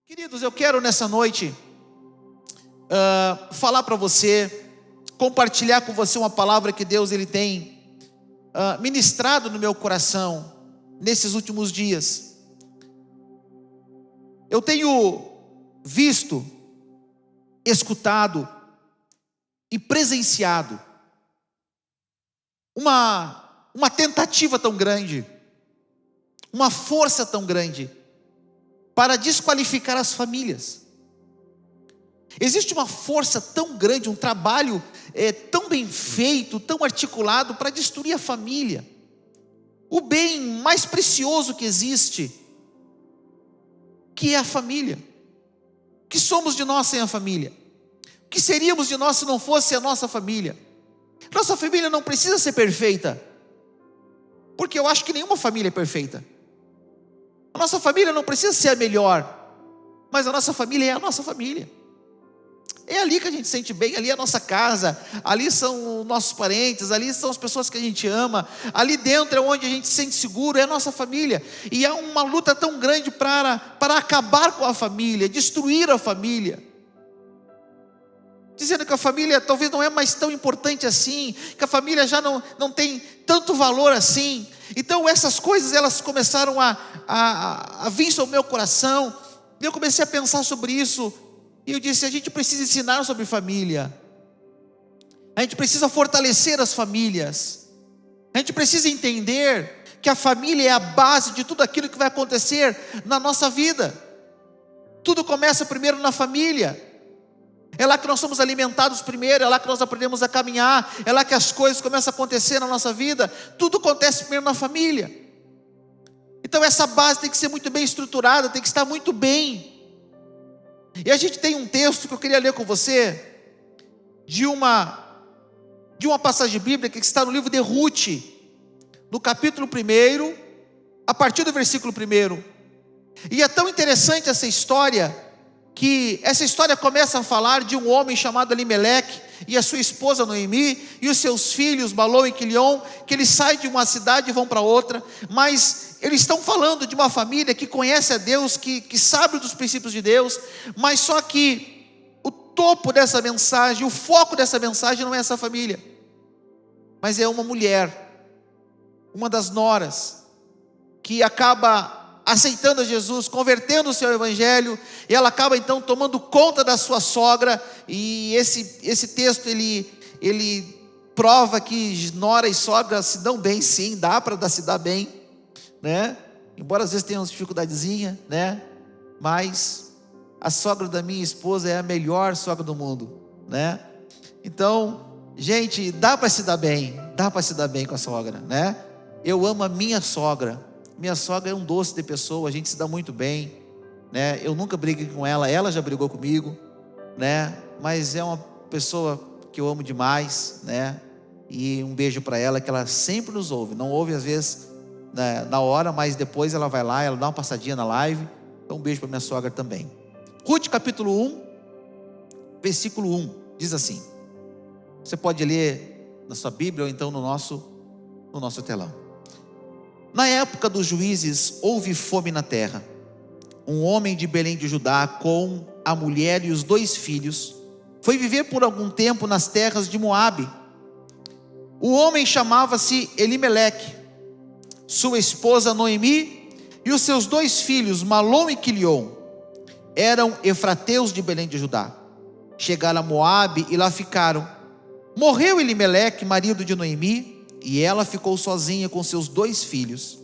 Queridos, eu quero nessa noite falar para você, compartilhar com você uma palavra que Deus ele tem ministrado no meu coração nesses últimos dias. Eu tenho visto, escutado e presenciado uma tentativa tão grande, uma força tão grande para desqualificar as famílias. Existe uma força tão grande, um trabalho tão bem feito, tão articulado para destruir a família, o bem mais precioso que existe, que é a família. O que somos de nós sem a família? O que seríamos de nós se não fosse a nossa família? Nossa família não precisa ser perfeita, porque eu acho que nenhuma família é perfeita. A nossa família não precisa ser a melhor, mas a nossa família é a nossa família. É ali que a gente se sente bem, ali é a nossa casa, ali são os nossos parentes, ali são as pessoas que a gente ama, ali dentro é onde a gente se sente seguro, é a nossa família. E há uma luta tão grande para acabar com a família, destruir a família, dizendo que a família talvez não é mais tão importante assim, que a família já não tem tanto valor assim. Então essas coisas elas começaram a vir sobre o meu coração, e eu comecei a pensar sobre isso, e eu disse: a gente precisa ensinar sobre família, a gente precisa fortalecer as famílias, a gente precisa entender que a família é a base de tudo aquilo que vai acontecer na nossa vida. Tudo começa primeiro na família. É lá que nós somos alimentados primeiro, é lá que nós aprendemos a caminhar, é lá que as coisas começam a acontecer na nossa vida. Tudo acontece primeiro na família. Então essa base tem que ser muito bem estruturada, tem que estar muito bem. E a gente tem um texto que eu queria ler com você, de uma passagem bíblica que está no livro de Ruth, no capítulo 1, a partir do versículo 1. E é tão interessante essa história, que essa história começa a falar de um homem chamado Elimeleque e a sua esposa Noemi e os seus filhos Malom e Quilion, que eles saem de uma cidade e vão para outra, mas eles estão falando de uma família que conhece a Deus, que sabe dos princípios de Deus, mas só que o topo dessa mensagem, o foco dessa mensagem não é essa família, mas é uma mulher, uma das noras, que acaba aceitando a Jesus, convertendo-se ao Evangelho, e ela acaba então tomando conta da sua sogra. E esse texto ele prova que nora e sogra se dão bem, sim, dá para se dar bem, né? Embora às vezes tenham uma dificuldadezinha, né? Mas a sogra da minha esposa é a melhor sogra do mundo, né? Então, gente, dá para se dar bem com a sogra, né? Eu amo a minha sogra. Minha sogra é um doce de pessoa, a gente se dá muito bem, né? Eu nunca briguei com ela já brigou comigo, né? Mas é uma pessoa que eu amo demais, né? E um beijo para ela, que ela sempre nos ouve, não ouve às vezes na hora, mas depois ela vai lá, ela dá uma passadinha na live. Então um beijo para minha sogra também. Ruth capítulo 1, versículo 1, diz assim, você pode ler na sua Bíblia ou então no nosso telão. Na época dos juízes houve fome na terra. Um homem de Belém de Judá, com a mulher e os 2 filhos, foi viver por algum tempo nas terras de Moabe. O homem chamava-se Elimeleque, sua esposa Noemi e os seus 2 filhos Malom e Quilion eram efrateus de Belém de Judá. Chegaram a Moabe e lá ficaram. Morreu Elimeleque, marido de Noemi, e ela ficou sozinha com seus 2 filhos.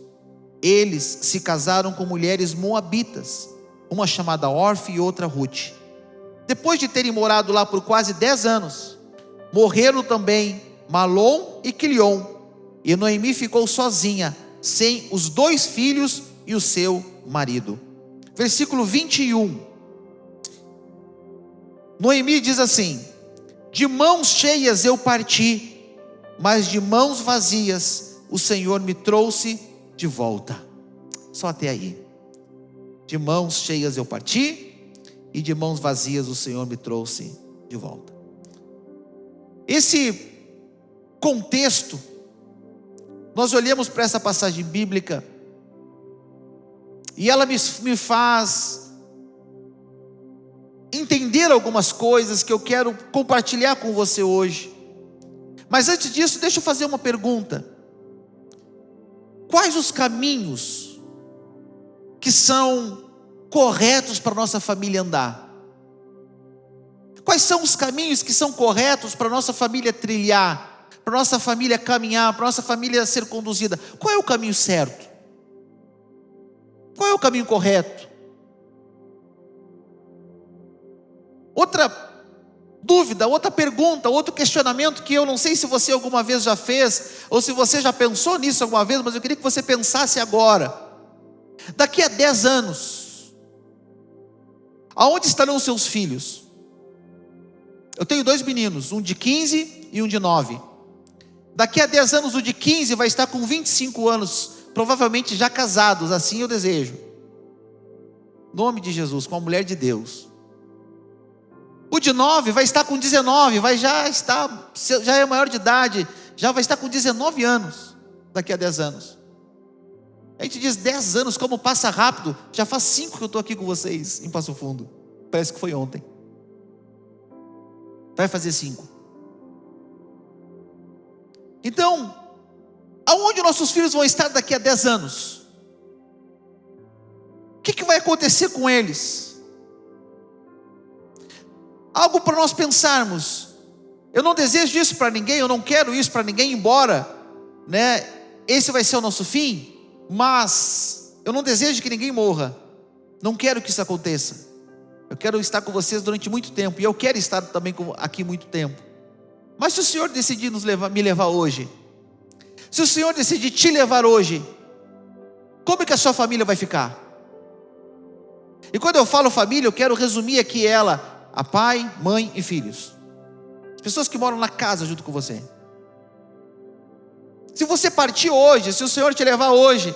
Eles se casaram com mulheres moabitas, uma chamada Orfe e outra Ruth. Depois de terem morado lá por quase 10 anos, morreram também Malom e Quilion, e Noemi ficou sozinha, sem os 2 filhos e o seu marido. Versículo 21. Noemi diz assim: de mãos cheias eu parti, mas de mãos vazias o Senhor me trouxe de volta. Só até aí. De mãos cheias eu parti, e de mãos vazias o Senhor me trouxe de volta. Esse contexto, nós olhamos para essa passagem bíblica, e ela me faz entender algumas coisas que eu quero compartilhar com você hoje. Mas antes disso, deixa eu fazer uma pergunta. Quais os caminhos que são corretos para nossa família andar? Quais são os caminhos que são corretos para nossa família trilhar, para nossa família caminhar, para nossa família ser conduzida? Qual é o caminho certo? Qual é o caminho correto? Outra dúvida, outra pergunta, outro questionamento que eu não sei se você alguma vez já fez, ou se você já pensou nisso alguma vez, mas eu queria que você pensasse agora. Daqui a 10 anos, aonde estarão os seus filhos? Eu tenho 2 meninos, um de 15 e um de 9. Daqui a 10 anos, o de 15 vai estar com 25 anos, provavelmente já casados, assim eu desejo. Em nome de Jesus, com a mulher de Deus. O de 9 vai estar com 19, já é maior de idade, já vai estar com 19 anos, daqui a 10 anos. A gente diz 10 anos, como passa rápido, já faz 5 que eu estou aqui com vocês, em Passo Fundo. Parece que foi ontem. Vai fazer 5. Então, aonde nossos filhos vão estar daqui a 10 anos? O que vai acontecer com eles? Algo para nós pensarmos. Eu não desejo isso para ninguém, eu não quero isso para ninguém, embora, esse vai ser o nosso fim, mas eu não desejo que ninguém morra. Não quero que isso aconteça. Eu quero estar com vocês durante muito tempo, e eu quero estar também aqui muito tempo. Mas se o Senhor decidir me levar hoje, se o Senhor decidir te levar hoje, como é que a sua família vai ficar? E quando eu falo família, eu quero resumir aqui ela, a pai, mãe e filhos. As pessoas que moram na casa junto com você. Se você partir hoje, se o Senhor te levar hoje,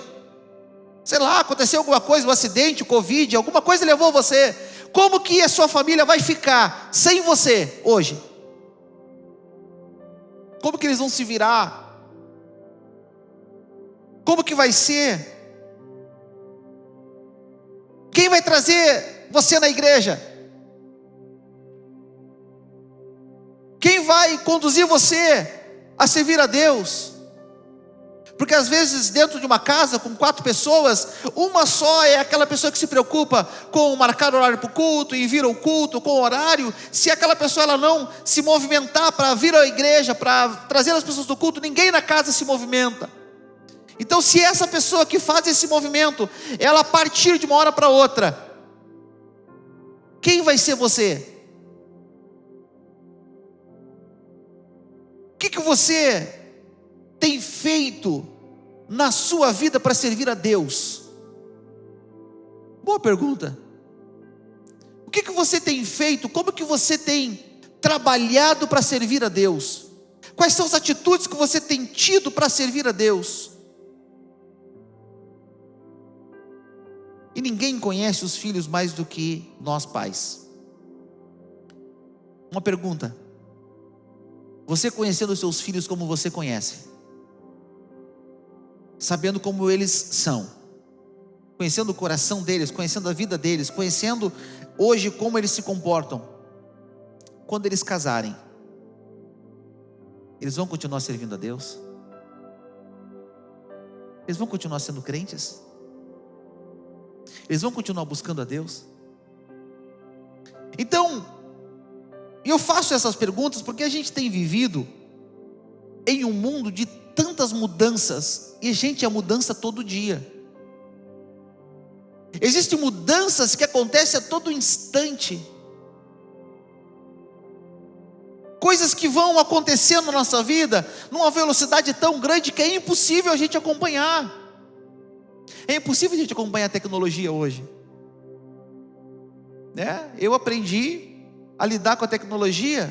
sei lá, aconteceu alguma coisa, um acidente, Covid, alguma coisa levou você, como que a sua família vai ficar sem você hoje? Como que eles vão se virar? Como que vai ser? Quem vai trazer você na igreja? Quem vai conduzir você a servir a Deus? Porque às vezes dentro de uma casa com 4 pessoas, uma só é aquela pessoa que se preocupa com marcar horário para o culto e vir ao culto, com o horário. Se aquela pessoa ela não se movimentar para vir à igreja, para trazer as pessoas do culto, ninguém na casa se movimenta. Então se essa pessoa que faz esse movimento, ela partir de uma hora para outra, quem vai ser você? O que você tem feito na sua vida para servir a Deus? Boa pergunta. O que você tem feito? Como que você tem trabalhado para servir a Deus? Quais são as atitudes que você tem tido para servir a Deus? E ninguém conhece os filhos mais do que nós pais. Uma pergunta: você conhecendo os seus filhos como você conhece, sabendo como eles são, conhecendo o coração deles, conhecendo a vida deles, conhecendo hoje como eles se comportam, quando eles casarem, eles vão continuar servindo a Deus? Eles vão continuar sendo crentes? Eles vão continuar buscando a Deus? Então, eu faço essas perguntas porque a gente tem vivido em um mundo de tantas mudanças, e gente, a mudança todo dia. Existem mudanças que acontecem a todo instante, coisas que vão acontecendo na nossa vida numa velocidade tão grande que é impossível a gente acompanhar. É impossível a gente acompanhar a tecnologia hoje, Eu aprendi a lidar com a tecnologia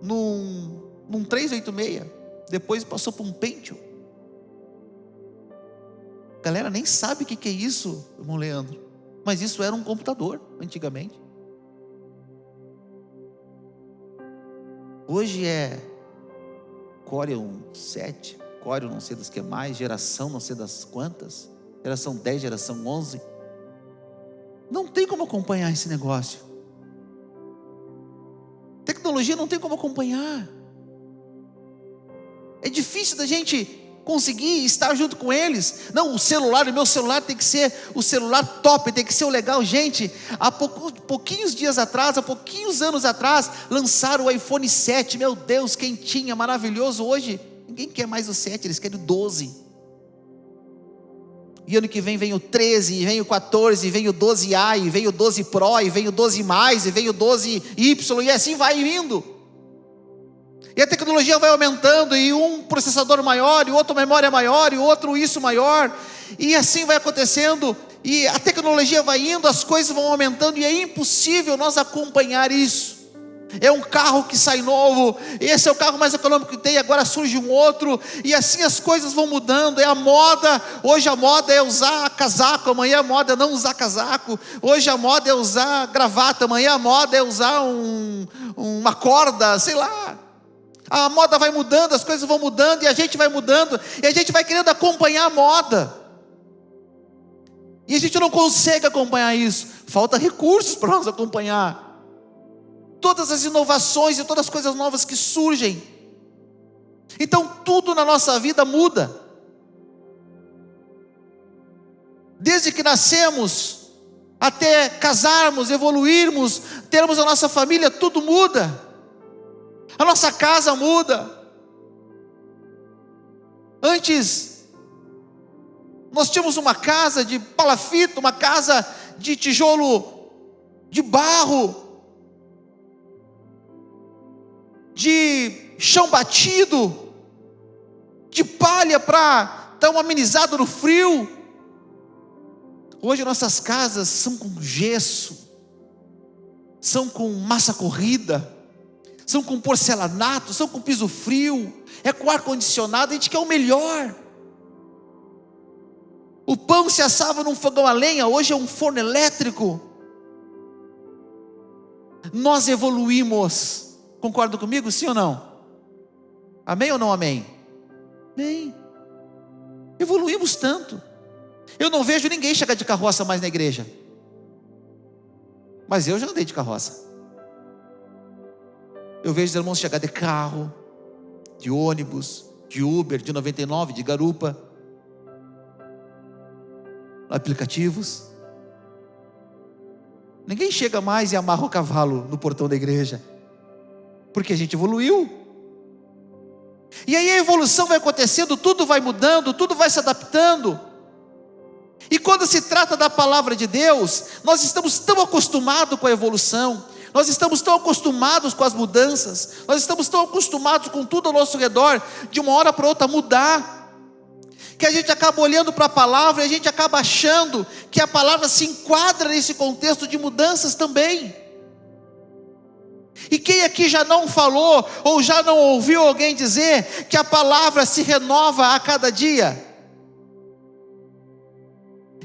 num 386, depois passou para um Pentium. A galera nem sabe o que é isso, irmão Leandro, mas isso era um computador antigamente. Hoje é Core 7, Core não sei das que mais, geração não sei das quantas, geração 10, geração 11. Não tem como acompanhar esse negócio. tecnologia não tem como acompanhar. É difícil da gente conseguir estar junto com eles. Não, o meu celular tem que ser o celular top, tem que ser o legal. Gente, há pouquinhos dias atrás, há pouquinhos anos atrás, lançaram o iPhone 7, meu Deus, quem tinha, maravilhoso. Hoje, ninguém quer mais o 7, eles querem o 12. E ano que vem o 13, e vem o 14, e vem o 12A, e vem o 12 Pro, e vem o 12+, e vem o 12Y, e assim vai indo. E a tecnologia vai aumentando, e um processador maior, e outro memória maior, e outro isso maior, e assim vai acontecendo, e a tecnologia vai indo, as coisas vão aumentando, e é impossível nós acompanhar isso. É um carro que sai novo, esse é o carro mais econômico que tem, agora surge um outro, e assim as coisas vão mudando. É a moda, hoje a moda é usar casaco, amanhã a moda é não usar casaco, hoje a moda é usar gravata, amanhã a moda é usar uma corda, sei lá. A moda vai mudando, as coisas vão mudando, e a gente vai mudando, e a gente vai querendo acompanhar a moda, e a gente não consegue acompanhar isso, falta recursos para nós acompanhar todas as inovações e todas as coisas novas que surgem. Então tudo na nossa vida muda, desde que nascemos, até casarmos, evoluirmos, termos a nossa família, tudo muda, a nossa casa muda. Antes, nós tínhamos uma casa de palafito, uma casa de tijolo, de barro, de chão batido, de palha para dar um amenizado no frio. Hoje nossas casas são com gesso, são com massa corrida, são com porcelanato, são com piso frio, é com ar-condicionado. A gente quer o melhor. O pão se assava num fogão a lenha, hoje é um forno elétrico. Nós evoluímos. Concordam comigo, sim ou não? Amém ou não amém? Amém. Evoluímos tanto. Eu não vejo ninguém chegar de carroça mais na igreja, mas eu já andei de carroça. Eu vejo os irmãos chegar de carro, de ônibus, de Uber, de 99, de garupa, aplicativos. Ninguém chega mais e amarra o cavalo no portão da igreja, porque a gente evoluiu. E aí a evolução vai acontecendo, tudo vai mudando, tudo vai se adaptando. E quando se trata da palavra de Deus, nós estamos tão acostumados com a evolução, nós estamos tão acostumados com as mudanças, nós estamos tão acostumados com tudo ao nosso redor, de uma hora para outra mudar, que a gente acaba olhando para a palavra e a gente acaba achando que a palavra se enquadra nesse contexto de mudanças também. E quem aqui já não falou, ou já não ouviu alguém dizer que a palavra se renova a cada dia?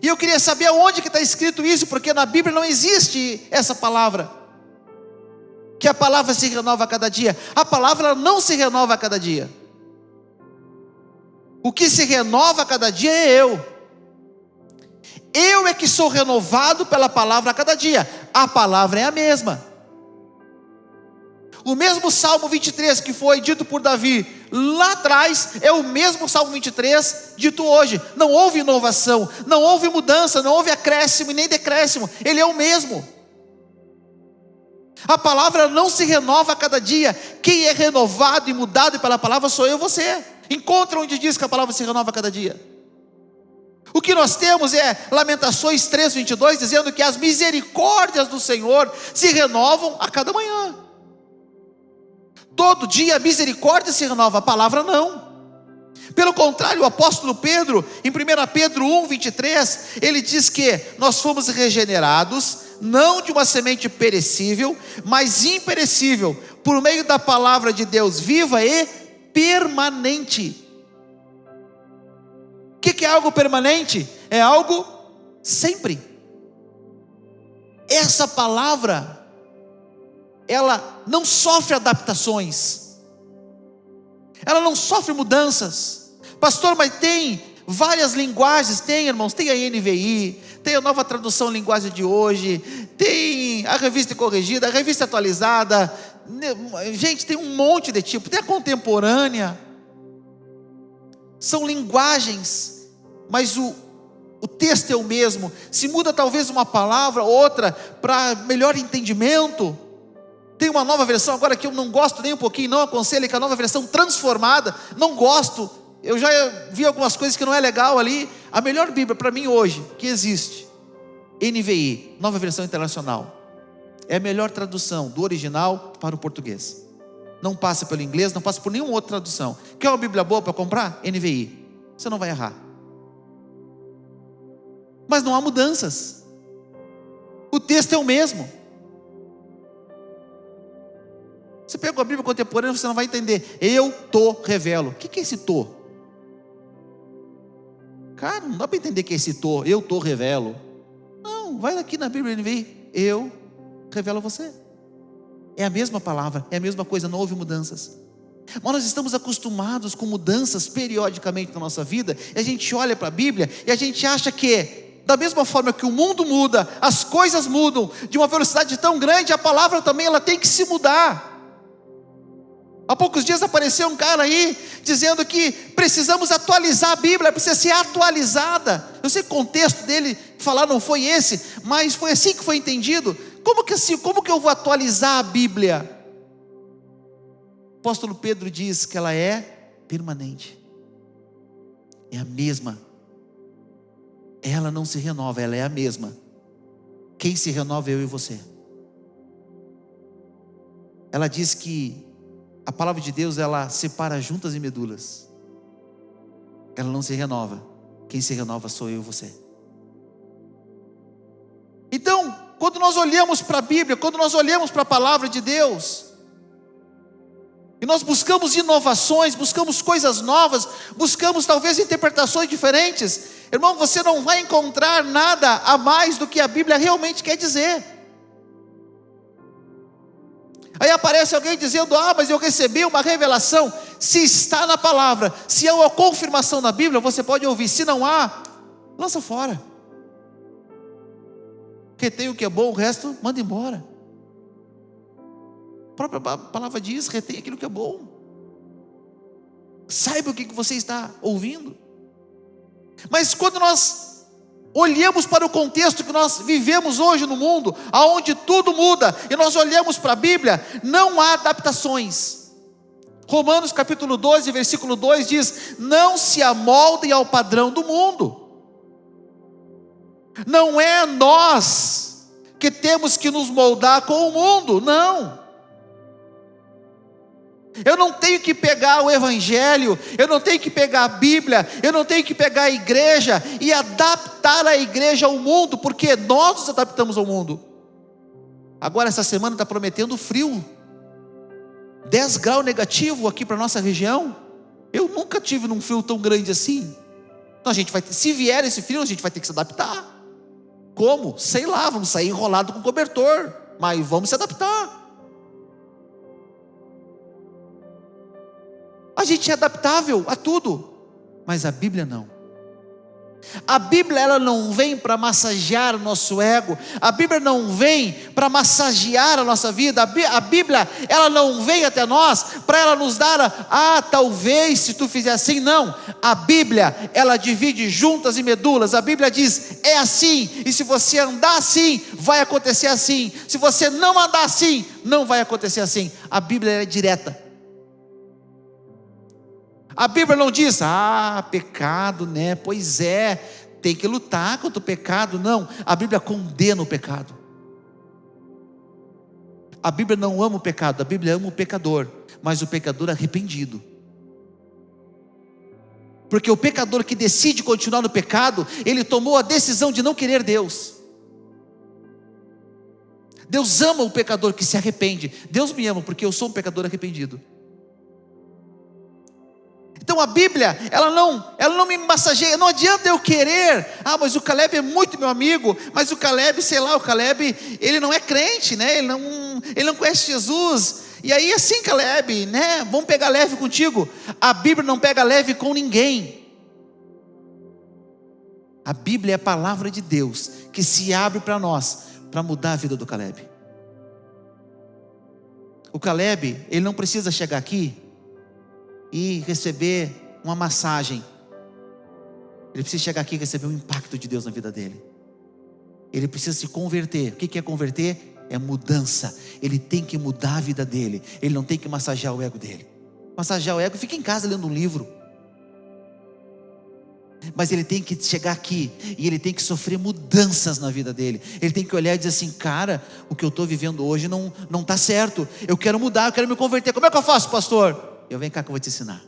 E eu queria saber aonde que está escrito isso, porque na Bíblia não existe essa palavra, que a palavra se renova a cada dia. A palavra não se renova a cada dia. O que se renova a cada dia é eu. Eu é que sou renovado pela palavra a cada dia. A palavra é a mesma. O mesmo Salmo 23 que foi dito por Davi lá atrás, é o mesmo Salmo 23 dito hoje. Não houve inovação, não houve mudança, não houve acréscimo e nem decréscimo. Ele é o mesmo. A palavra não se renova a cada dia. Quem é renovado e mudado pela palavra sou eu e você. Encontra onde diz que a palavra se renova a cada dia. O que nós temos é Lamentações 3:22, dizendo que as misericórdias do Senhor se renovam a cada manhã. Todo dia a misericórdia se renova, a palavra não. Pelo contrário, o apóstolo Pedro, em 1 Pedro 1:23, ele diz que nós fomos regenerados, não de uma semente perecível, mas imperecível, por meio da palavra de Deus viva e permanente. O que é algo permanente? É algo sempre. Essa palavra, ela não sofre adaptações, ela não sofre mudanças. Pastor, mas tem várias linguagens. Tem, irmãos, tem a NVI, tem a Nova Tradução Linguagem de Hoje, tem a Revista Corrigida, a Revista Atualizada, Gente, tem um monte de tipo, tem a contemporânea. São linguagens, mas o texto é o mesmo. Se muda talvez uma palavra, outra, para melhor entendimento. Tem uma nova versão agora que eu não gosto nem um pouquinho, não aconselho, que é a nova versão transformada. Não gosto, eu já vi algumas coisas que não é legal ali. A melhor Bíblia para mim hoje, que existe, NVI, Nova Versão Internacional, é a melhor tradução do original para o português. Não passa pelo inglês, não passa por nenhuma outra tradução. Quer uma Bíblia boa para comprar? NVI. Você não vai errar. Mas não há mudanças. O texto é o mesmo. Você pega a Bíblia contemporânea, você não vai entender. Eu tô revelo. O que é esse tô? Cara, não dá para entender que é esse tô. Eu tô revelo. Não, vai aqui na Bíblia NVI. Eu revelo a você. É a mesma palavra, é a mesma coisa, não houve mudanças. Mas nós estamos acostumados com mudanças periodicamente na nossa vida, e a gente olha para a Bíblia e a gente acha que, da mesma forma que o mundo muda, as coisas mudam de uma velocidade tão grande, a palavra também ela tem que se mudar. Há poucos dias apareceu um cara aí dizendo que precisamos atualizar a Bíblia, precisa ser atualizada. Eu sei que o contexto dele falar não foi esse, mas foi assim que foi entendido. Como que eu vou atualizar a Bíblia? O apóstolo Pedro diz que ela é permanente, é a mesma, ela não se renova, ela é a mesma. Quem se renova é eu e você. Ela diz que a palavra de Deus, ela separa juntas e medulas, ela não se renova, quem se renova sou eu e você. Então, quando nós olhamos para a Bíblia, quando nós olhamos para a palavra de Deus, e nós buscamos inovações, buscamos coisas novas, buscamos talvez interpretações diferentes, irmão, você não vai encontrar nada a mais do que a Bíblia realmente quer dizer. Aí aparece alguém dizendo, mas eu recebi uma revelação. Se está na palavra, se há uma confirmação na Bíblia, você pode ouvir. Se não há, lança fora. Retém o que é bom, o resto manda embora. A própria palavra diz, retém aquilo que é bom. Saiba o que você está ouvindo. Mas quando nós olhamos para o contexto que nós vivemos hoje no mundo, aonde tudo muda, e nós olhamos para a Bíblia, não há adaptações. Romanos capítulo 12, versículo 2 diz, não se amoldem ao padrão do mundo. Não é nós que temos que nos moldar com o mundo, não. Eu não tenho que pegar o Evangelho, eu não tenho que pegar a Bíblia, eu não tenho que pegar a igreja e adaptar a igreja ao mundo, porque nós nos adaptamos ao mundo. Agora essa semana está prometendo frio, 10 graus negativo aqui para a nossa região. Eu nunca tive num frio tão grande assim. Então a gente vai ter, se vier esse frio, a gente vai ter que se adaptar. Como? Sei lá, vamos sair enrolado com cobertor, mas vamos se adaptar. A gente é adaptável a tudo, mas a Bíblia não. A Bíblia ela não vem para massagear o nosso ego, a Bíblia não vem para massagear a nossa vida, a Bíblia ela não vem até nós para ela nos dar, talvez se tu fizer assim, não. A Bíblia ela divide juntas e medulas, a Bíblia diz, é assim, e se você andar assim, vai acontecer assim, se você não andar assim, não vai acontecer assim. A Bíblia é direta. A Bíblia não diz, pecado, né? Pois é, tem que lutar contra o pecado. Não, a Bíblia condena o pecado. A Bíblia não ama o pecado, a Bíblia ama o pecador, mas o pecador arrependido. Porque o pecador que decide continuar no pecado, ele tomou a decisão de não querer Deus. Deus ama o pecador que se arrepende. Deus me ama porque eu sou um pecador arrependido. Então a Bíblia, ela não me massageia. Não adianta eu querer, mas o Caleb é muito meu amigo, mas o Caleb, o Caleb, ele não é crente, né? Ele não conhece Jesus. E aí assim, Caleb, né? Vamos pegar leve contigo. A Bíblia não pega leve com ninguém. A Bíblia é a palavra de Deus que se abre para nós, para mudar a vida do Caleb. O Caleb, ele não precisa chegar aqui e receber uma massagem. Ele precisa chegar aqui e receber um impacto de Deus na vida dele. Ele precisa se converter. O que é converter? É mudança. Ele tem que mudar a vida dele. Ele não tem que massagear o ego dele. Massagear o ego, fica em casa lendo um livro. Mas ele tem que chegar aqui e ele tem que sofrer mudanças na vida dele. Ele tem que olhar e dizer assim: cara, o que eu estou vivendo hoje não está certo. Eu quero mudar, eu quero me converter. Como é que eu faço, pastor? Eu venho cá que eu vou te ensinar.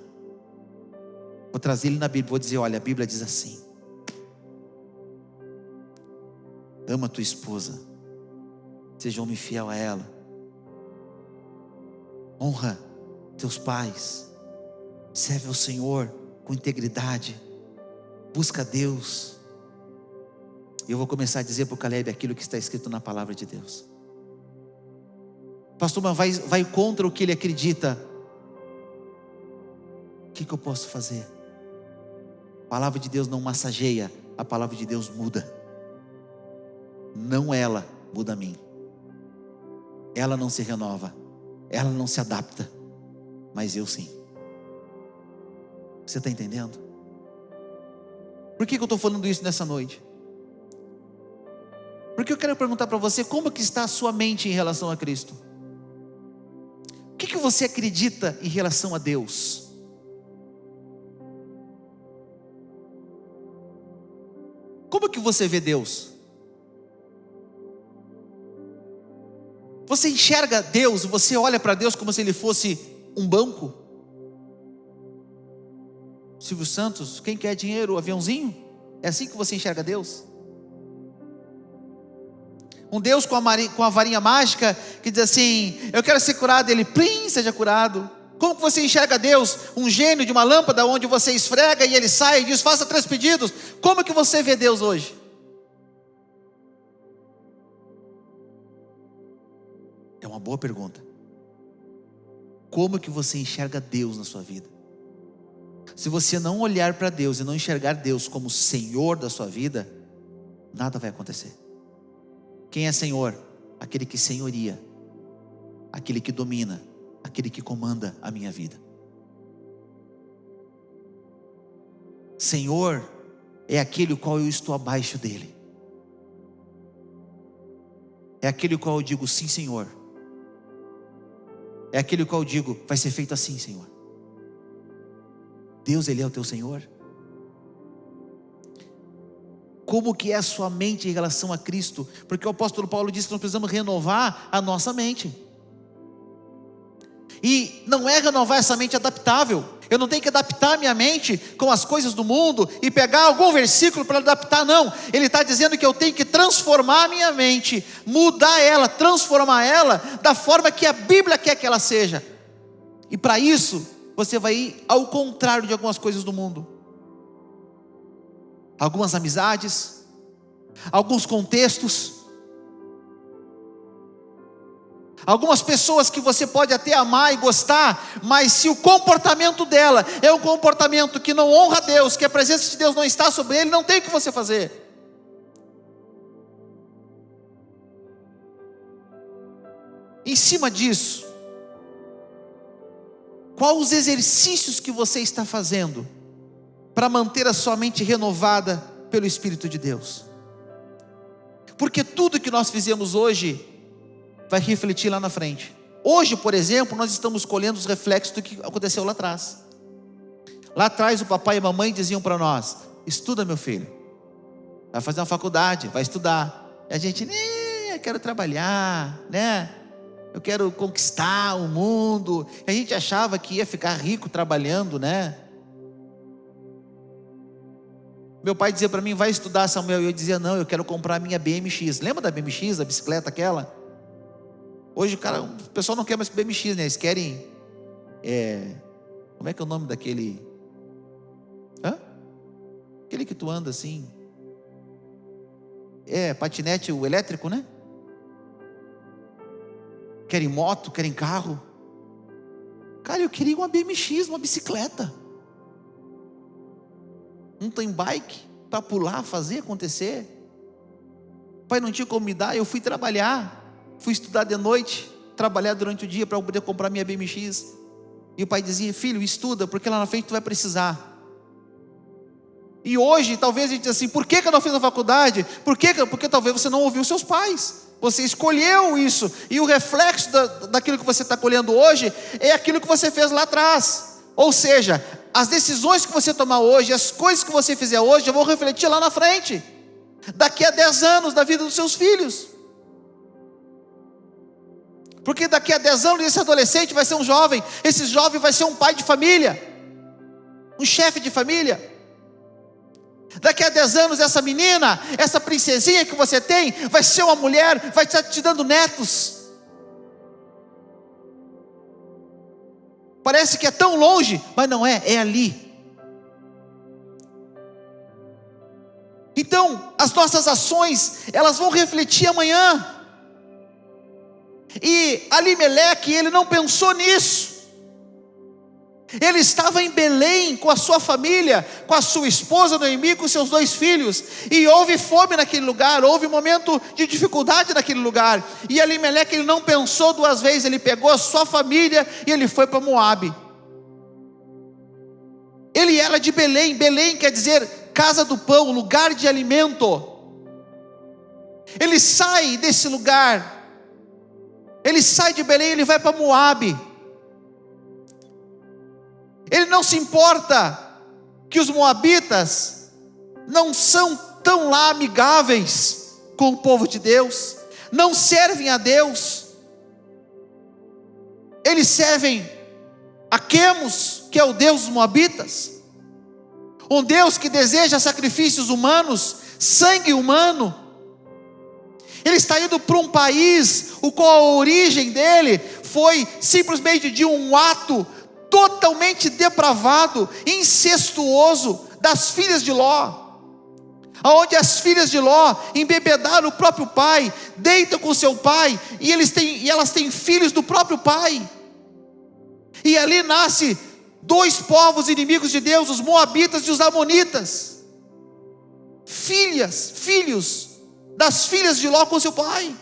Vou trazer ele na Bíblia, vou dizer: olha, a Bíblia diz assim: ama tua esposa, seja homem fiel a ela, honra teus pais, serve ao Senhor com integridade, busca Deus. Eu vou começar a dizer para o Caleb aquilo que está escrito na palavra de Deus. Pastor, mas vai contra o que ele acredita. O que eu posso fazer? A palavra de Deus não massageia, a palavra de Deus muda. Não ela muda a mim. Ela não se renova, ela não se adapta, mas eu sim. Você está entendendo? Por que eu estou falando isso nessa noite? Porque eu quero perguntar para você: como que está a sua mente em relação a Cristo? O que você acredita em relação a Deus? Como que você vê Deus? Você enxerga Deus, você olha para Deus como se Ele fosse um banco? Silvio Santos, quem quer dinheiro, o aviãozinho? É assim que você enxerga Deus? Um Deus com a varinha mágica, que diz assim: eu quero ser curado, Ele, plim, seja curado. Como que você enxerga Deus? Um gênio de uma lâmpada, onde você esfrega e Ele sai e diz: faça 3 pedidos. Como que você vê Deus hoje? É uma boa pergunta. Como que você enxerga Deus na sua vida? Se você não olhar para Deus e não enxergar Deus como Senhor da sua vida, nada vai acontecer. Quem é Senhor? Aquele que senhoria, aquele que domina, aquele que comanda a minha vida. Senhor é aquele o qual eu estou abaixo dele. É aquele o qual eu digo: sim, Senhor. É aquele o qual eu digo: vai ser feito assim, Senhor. Deus, Ele é o teu Senhor. Como que é a sua mente em relação a Cristo? Porque o apóstolo Paulo diz que nós precisamos renovar a nossa mente. E não é renovar essa mente adaptável. Eu não tenho que adaptar a minha mente com as coisas do mundo e pegar algum versículo para adaptar, não. Ele está dizendo que eu tenho que transformar a minha mente, mudar ela, transformar ela da forma que a Bíblia quer que ela seja. E para isso, você vai ir ao contrário de algumas coisas do mundo. Algumas amizades, alguns contextos, algumas pessoas que você pode até amar e gostar, mas se o comportamento dela é um comportamento que não honra a Deus, que a presença de Deus não está sobre ele, não tem o que você fazer. Em cima disso, quais os exercícios que você está fazendo para manter a sua mente renovada pelo Espírito de Deus? Porque tudo que nós fizemos hoje vai refletir lá na frente. Hoje, por exemplo, nós estamos colhendo os reflexos do que aconteceu lá atrás. Lá atrás o papai e a mamãe diziam para nós: estuda, meu filho, vai fazer uma faculdade, vai estudar. E a gente: eu quero trabalhar, né? Eu quero conquistar o mundo. E a gente achava que ia ficar rico trabalhando, né? Meu pai dizia para mim: vai estudar, Samuel. E eu dizia: não, eu quero comprar a minha BMX. Lembra da BMX, a bicicleta aquela? Hoje o pessoal não quer mais BMX, né? Eles querem, como é que é o nome daquele? Aquele que tu anda assim, patinete o elétrico, né? Querem moto, querem carro. Cara, eu queria uma BMX, uma bicicleta, um tem bike para pular, fazer acontecer. O pai não tinha como me dar, eu fui trabalhar, fui estudar de noite, trabalhar durante o dia para poder comprar minha BMX. E o pai dizia: filho, estuda, porque lá na frente tu vai precisar. E hoje, talvez a gente diz assim: por que eu não fiz a faculdade? Porque talvez você não ouviu seus pais. Você escolheu isso. E o reflexo daquilo que você está colhendo hoje é aquilo que você fez lá atrás. Ou seja, as decisões que você tomar hoje, as coisas que você fizer hoje, eu vou refletir lá na frente. Daqui a 10 anos da vida dos seus filhos. Porque daqui a 10 anos esse adolescente vai ser um jovem. Esse jovem vai ser um pai de família. Um chefe de família. Daqui a 10 anos essa menina, essa princesinha que você tem, vai ser uma mulher, vai estar te dando netos. Parece que é tão longe, mas não é, é ali. Então, as nossas ações, elas vão refletir amanhã. E Alimeleque, ele não pensou nisso. Ele estava em Belém com a sua família, com a sua esposa Noemi, com seus 2 filhos, e houve fome naquele lugar, houve um momento de dificuldade naquele lugar, e Alimeleque, ele não pensou 2 vezes, ele pegou a sua família e ele foi para Moabe. Ele era de Belém. Belém quer dizer casa do pão, lugar de alimento. Ele sai desse lugar, ele sai de Belém, ele vai para Moabe. Ele não se importa que os moabitas não são tão lá amigáveis com o povo de Deus, não servem a Deus. Eles servem a Quemos, que é o Deus dos moabitas, um Deus que deseja sacrifícios humanos, sangue humano. Ele está indo para um país o qual a origem dele foi simplesmente de um ato totalmente depravado, incestuoso das filhas de Ló, aonde as filhas de Ló embebedaram o próprio pai, deitam com seu pai, e elas têm filhos do próprio pai, e ali nasce 2 povos inimigos de Deus, os moabitas e os amonitas, filhos das filhas de Ló com seu pai.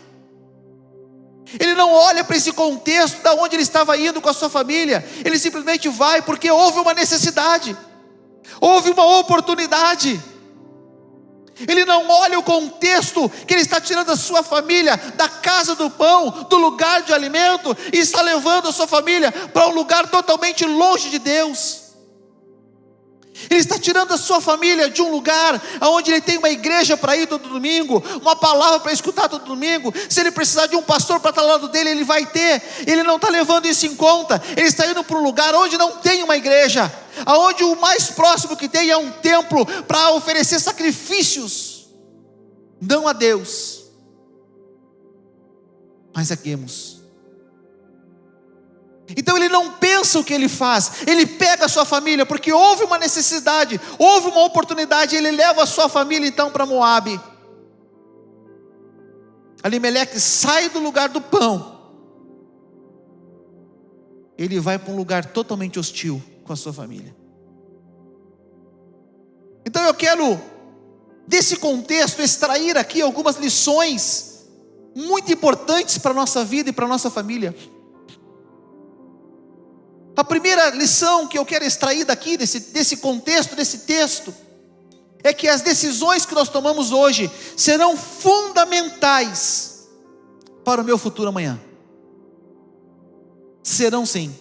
Ele não olha para esse contexto da onde ele estava indo com a sua família, ele simplesmente vai porque houve uma necessidade, houve uma oportunidade. Ele não olha o contexto que ele está tirando a sua família da casa do pão, do lugar de alimento, e está levando a sua família para um lugar totalmente longe de Deus. Ele está tirando a sua família de um lugar onde ele tem uma igreja para ir todo domingo, uma palavra para escutar todo domingo. Se ele precisar de um pastor para estar ao lado dele, ele vai ter. Ele não está levando isso em conta. Ele está indo para um lugar onde não tem uma igreja, onde o mais próximo que tem é um templo para oferecer sacrifícios, não a Deus, mas a Quemos. Então ele não pensa o que ele faz, ele pega a sua família, porque houve uma necessidade, houve uma oportunidade, ele leva a sua família então para Moabe. Alimeleque sai do lugar do pão, ele vai para um lugar totalmente hostil com a sua família. Então eu quero desse contexto extrair aqui algumas lições muito importantes para a nossa vida e para a nossa família. A primeira lição que eu quero extrair daqui, desse contexto, desse texto, é que as decisões que nós tomamos hoje serão fundamentais para o meu futuro amanhã. Serão sim.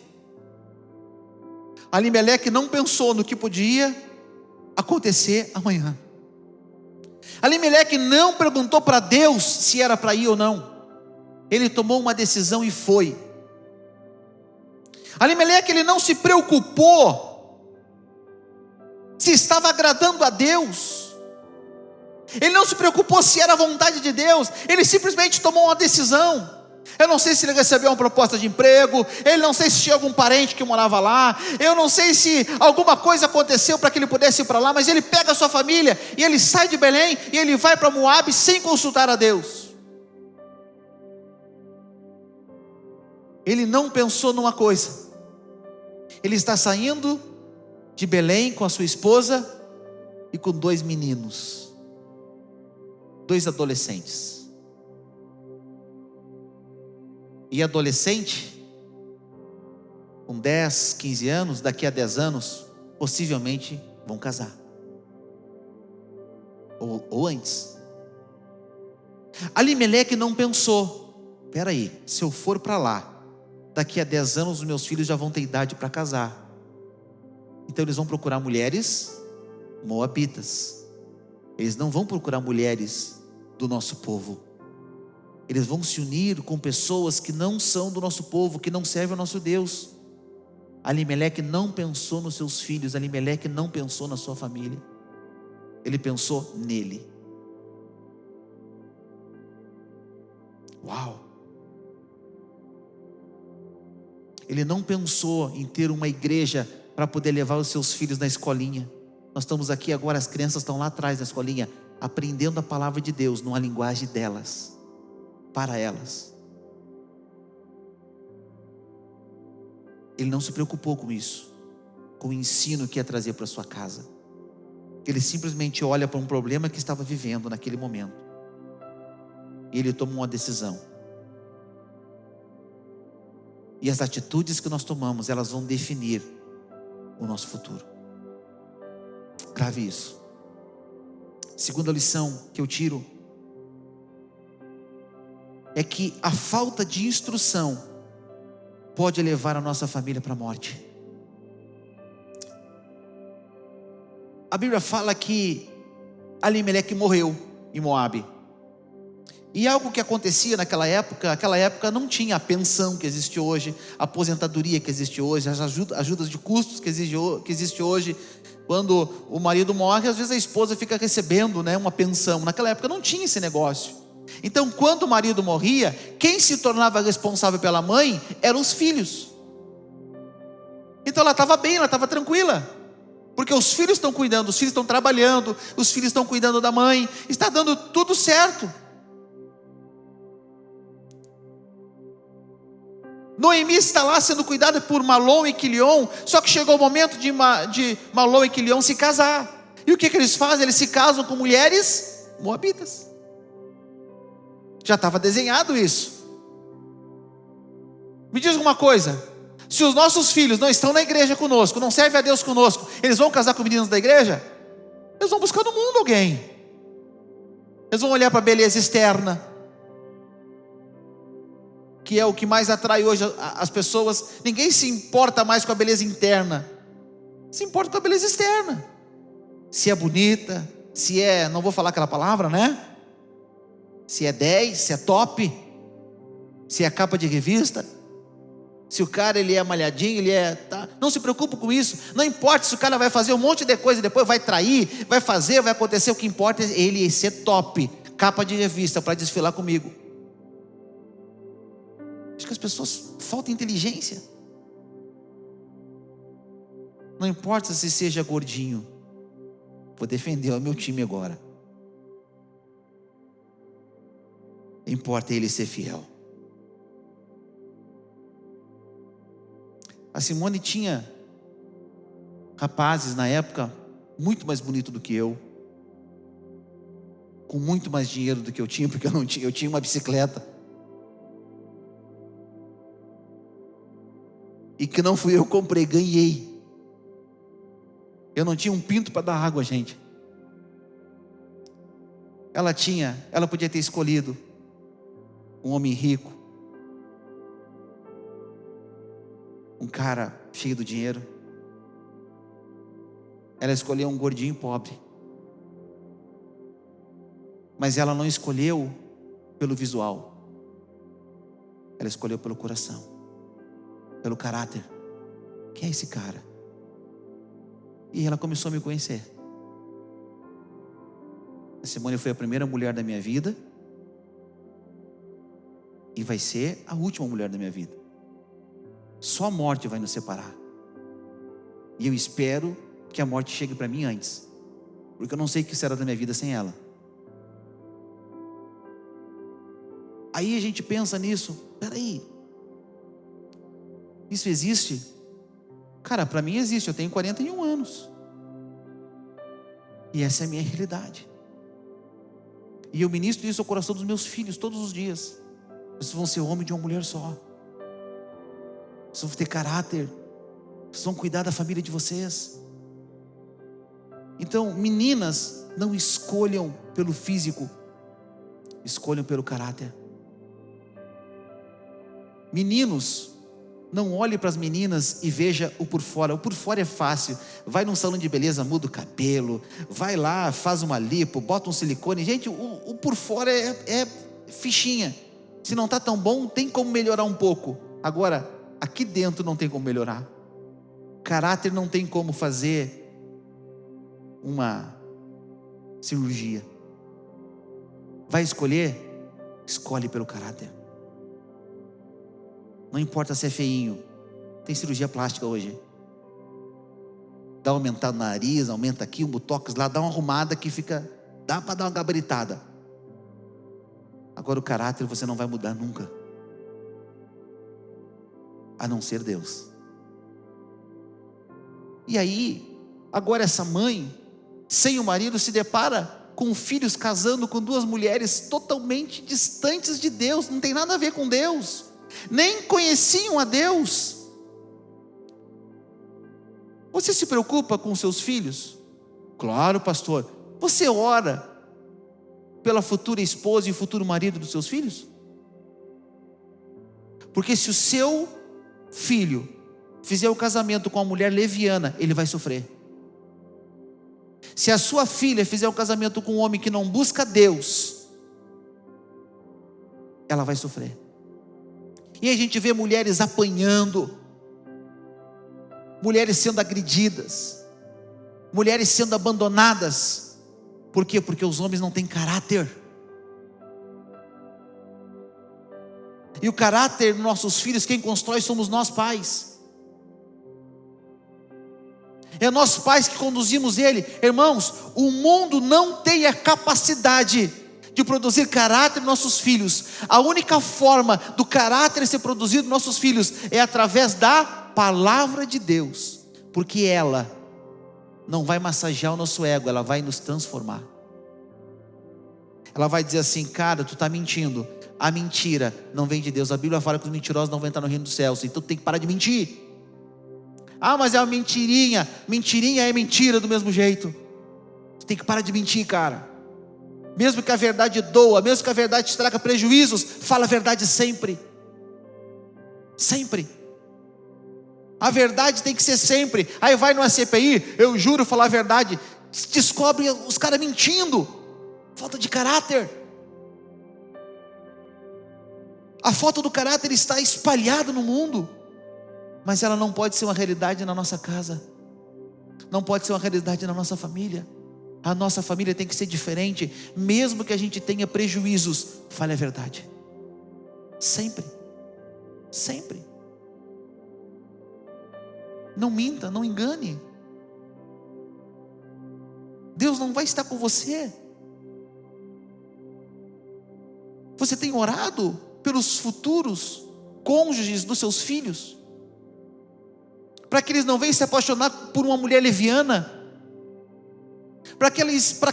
Alimeleque não pensou no que podia acontecer amanhã. Alimeleque não perguntou para Deus se era para ir ou não. Ele tomou uma decisão e foi. Alimeleque, ele não se preocupou se estava agradando a Deus, ele não se preocupou se era a vontade de Deus, ele simplesmente tomou uma decisão. Eu não sei se ele recebeu uma proposta de emprego, ele não sei se tinha algum parente que morava lá, eu não sei se alguma coisa aconteceu para que ele pudesse ir para lá, mas ele pega a sua família e ele sai de Belém e ele vai para Moabe sem consultar a Deus. Ele não pensou numa coisa, ele está saindo de Belém com a sua esposa e com 2 meninos, 2 adolescentes. e adolescente, com 10, 15 anos, daqui a 10 anos, possivelmente vão casar. Ou antes. Alimeleque não pensou: espera aí, se eu for para lá, daqui a 10 anos os meus filhos já vão ter idade para casar. Então eles vão procurar mulheres moabitas. Eles não vão procurar mulheres do nosso povo. Eles vão se unir com pessoas que não são do nosso povo, que não servem ao nosso Deus. Alimeleque não pensou nos seus filhos, Alimeleque não pensou na sua família. Ele pensou nele. Uau! Ele não pensou em ter uma igreja para poder levar os seus filhos na escolinha. Nós estamos aqui agora, as crianças estão lá atrás na escolinha, aprendendo a palavra de Deus numa linguagem delas, para elas. Ele não se preocupou com isso, com o ensino que ia trazer para sua casa. Ele simplesmente olha para um problema que estava vivendo naquele momento, e ele toma uma decisão. E as atitudes que nós tomamos, elas vão definir o nosso futuro. Grave isso. Segunda lição que eu tiro é que a falta de instrução pode levar a nossa família para a morte. A Bíblia fala que Alimeleque morreu em Moabe. E algo que acontecia naquela época não tinha a pensão que existe hoje, a aposentadoria que existe hoje, as ajudas de custos que existe hoje. Quando o marido morre, às vezes a esposa fica recebendo, uma pensão. Naquela época não tinha esse negócio. Então, quando o marido morria, quem se tornava responsável pela mãe eram os filhos. Então ela estava bem, ela estava tranquila, porque os filhos estão cuidando, os filhos estão trabalhando, os filhos estão cuidando da mãe, está dando tudo certo. Noemi está lá sendo cuidada por Malom e Quilion, só que chegou o momento de Malom e Quilion se casar. E o que eles fazem? Eles se casam com mulheres moabitas. Já estava desenhado isso. Me diz uma coisa: se os nossos filhos não estão na igreja conosco, não servem a Deus conosco, eles vão casar com meninos da igreja? Eles vão buscar no mundo alguém. Eles vão olhar para a beleza externa, que é o que mais atrai hoje as pessoas. Ninguém se importa mais com a beleza interna, se importa com a beleza externa. Se é bonita, se é, não vou falar aquela palavra, se é 10, se é top, se é capa de revista, se o cara ele é malhadinho, não se preocupe com isso. Não importa se o cara vai fazer um monte de coisa, depois vai trair, vai fazer, vai acontecer. O que importa é ele ser top, capa de revista para desfilar comigo. Acho que as pessoas faltam inteligência. Não importa se seja gordinho. Vou defender o meu time agora. Importa ele ser fiel. A Simone tinha rapazes na época muito mais bonito do que eu, com muito mais dinheiro do que eu tinha, porque eu tinha uma bicicleta. E que não fui eu que comprei, ganhei. Eu não tinha um pinto para dar água, gente. Ela podia ter escolhido um homem rico, um cara cheio do dinheiro. Ela escolheu um gordinho pobre. Mas ela não escolheu pelo visual. Ela escolheu pelo coração, pelo caráter. Quem é esse cara? E ela começou a me conhecer. A Simone foi a primeira mulher da minha vida, e vai ser a última mulher da minha vida. Só a morte vai nos separar. E eu espero que a morte chegue para mim antes, porque eu não sei o que será da minha vida sem ela. Aí a gente pensa nisso. Peraí, isso existe? Cara, para mim existe. Eu tenho 41 anos. E essa é a minha realidade. E eu ministro isso ao coração dos meus filhos todos os dias. Vocês vão ser homem de uma mulher só. Vocês vão ter caráter. Vocês vão cuidar da família de vocês. Então, meninas, não escolham pelo físico, escolham pelo caráter. Meninos, não olhe para as meninas e veja o por fora. O por fora é fácil. Vai num salão de beleza, muda o cabelo, vai lá, faz uma lipo, bota um silicone. Gente, o por fora é fichinha. Se não está tão bom, tem como melhorar um pouco. Agora, aqui dentro não tem como melhorar. Caráter não tem como fazer uma cirurgia. Vai escolher? Escolhe pelo caráter. Não importa se é feinho. Tem cirurgia plástica hoje. Dá uma aumentada no nariz, aumenta aqui, um botox lá, dá uma arrumada que fica, dá para dar uma gabaritada. Agora o caráter você não vai mudar nunca, a não ser Deus. E aí, agora essa mãe, sem o marido, se depara com filhos casando com duas mulheres totalmente distantes de Deus, não tem nada a ver com Deus, nem conheciam a Deus. Você se preocupa com seus filhos? Claro, pastor. Você ora pela futura esposa e futuro marido dos seus filhos? Porque se o seu filho fizer o casamento com uma mulher leviana, ele vai sofrer. Se a sua filha fizer o casamento com um homem que não busca Deus, ela vai sofrer. E a gente vê mulheres apanhando, mulheres sendo agredidas, mulheres sendo abandonadas. Por quê? Porque os homens não têm caráter. E o caráter dos nossos filhos, quem constrói somos nós pais. É nós pais que conduzimos ele. Irmãos, o mundo não tem a capacidade de produzir caráter nos nossos filhos. A única forma do caráter ser produzido nos nossos filhos é através da palavra de Deus, porque ela não vai massagear o nosso ego, ela vai nos transformar. Ela vai dizer assim: cara, tu está mentindo. A mentira não vem de Deus. A Bíblia fala que os mentirosos não vão entrar no reino dos céus. Então tu tem que parar de mentir. Ah, mas é uma mentirinha. Mentirinha é mentira do mesmo jeito. Você tem que parar de mentir, cara. Mesmo que a verdade doa, mesmo que a verdade te traga prejuízos, fala a verdade sempre. Sempre. A verdade tem que ser sempre. Aí vai numa CPI, eu juro falar a verdade, descobre os caras mentindo. Falta de caráter. A falta do caráter está espalhada no mundo, mas ela não pode ser uma realidade na nossa casa, não pode ser uma realidade na nossa família. A nossa família tem que ser diferente, mesmo que a gente tenha prejuízos. Fale a verdade, sempre, sempre. Não minta, não engane. Deus não vai estar com você. Você tem orado pelos futuros cônjuges dos seus filhos, para que eles não venham se apaixonar por uma mulher leviana, para